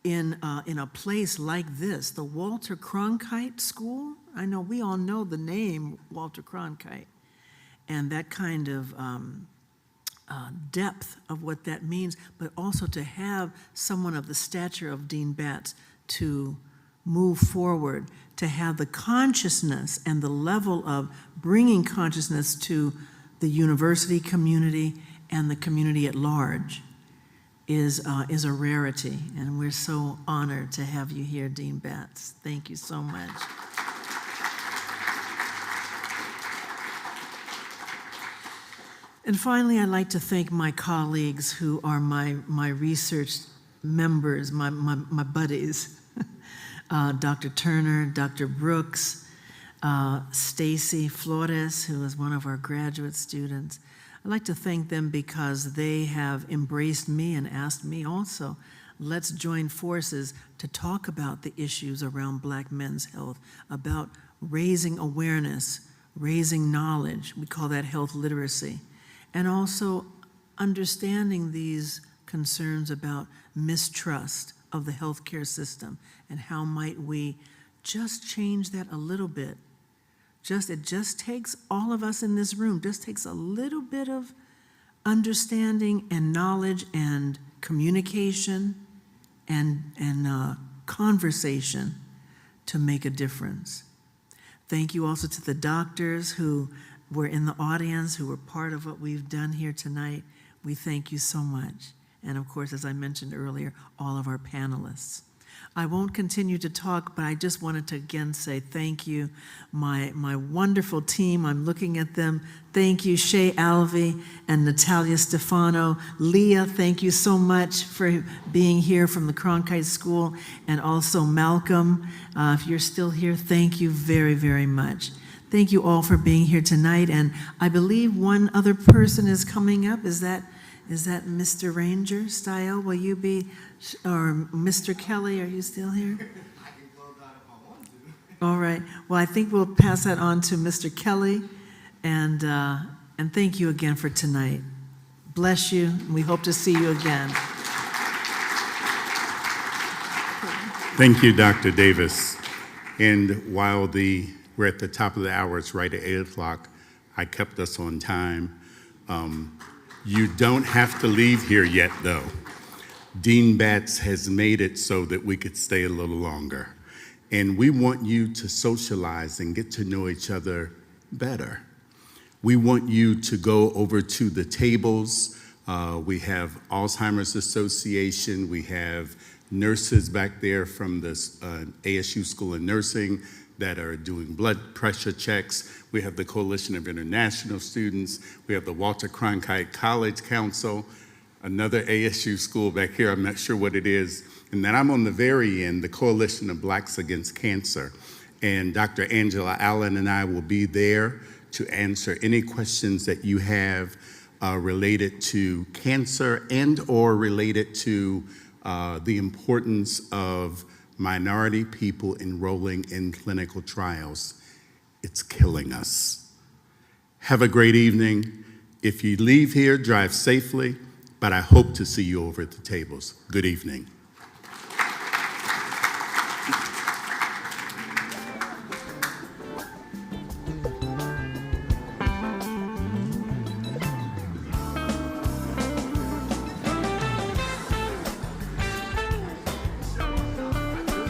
in a place like this, the Walter Cronkite School. I know we all know the name Walter Cronkite, and that kind of depth of what that means, but also to have someone of the stature of Dean Batts to move forward, to have the consciousness and the level of bringing consciousness to the university community and the community at large is a rarity, and we're so honored to have you here, Dean Batts. Thank you so much. And finally, I'd like to thank my colleagues who are my research members, my buddies, Dr. Turner, Dr. Brooks, Stacy Flores, who is one of our graduate students. I'd like to thank them because they have embraced me and asked me also, let's join forces to talk about the issues around Black men's health, about raising awareness, raising knowledge. We call that health literacy. And also understanding these concerns about mistrust of the healthcare system and how might we just change that a little bit. It just takes all of us in this room, just takes a little bit of understanding and knowledge and communication and conversation to make a difference. Thank you also to the doctors who were in the audience, who were part of what we've done here tonight. We thank you so much. And of course, as I mentioned earlier, all of our panelists. I won't continue to talk, but I just wanted to again say thank you. My wonderful team, I'm looking at them. Thank you, Shay Alvey and Natalia Stefano. Leah, thank you so much for being here from the Cronkite School. And also Malcolm, if you're still here, thank you very, very much. Thank you all for being here tonight. And I believe one other person is coming up. Is that Mr. Ranger Style? Will you be, or Mr. Kelly, are you still here? I can close out if I want to. All right. Well, I think we'll pass that on to Mr. Kelly. And thank you again for tonight. Bless you. And we hope to see you again. Thank you, Dr. Davis. And while we're at the top of the hour, it's right at 8 o'clock, I kept us on time. You don't have to leave here yet, though. Dean Batts has made it so that we could stay a little longer. And we want you to socialize and get to know each other better. We want you to go over to the tables. We have Alzheimer's Association. We have nurses back there from the ASU School of Nursing that are doing blood pressure checks. We have the Coalition of International Students. We have the Walter Cronkite College Council, another ASU school back here, I'm not sure what it is. And then I'm on the very end, the Coalition of Blacks Against Cancer. And Dr. Angela Allen and I will be there to answer any questions that you have related to cancer and or related to the importance of minority people enrolling in clinical trials. It's killing us. Have a great evening. If you leave here, drive safely, but I hope to see you over at the tables. Good evening.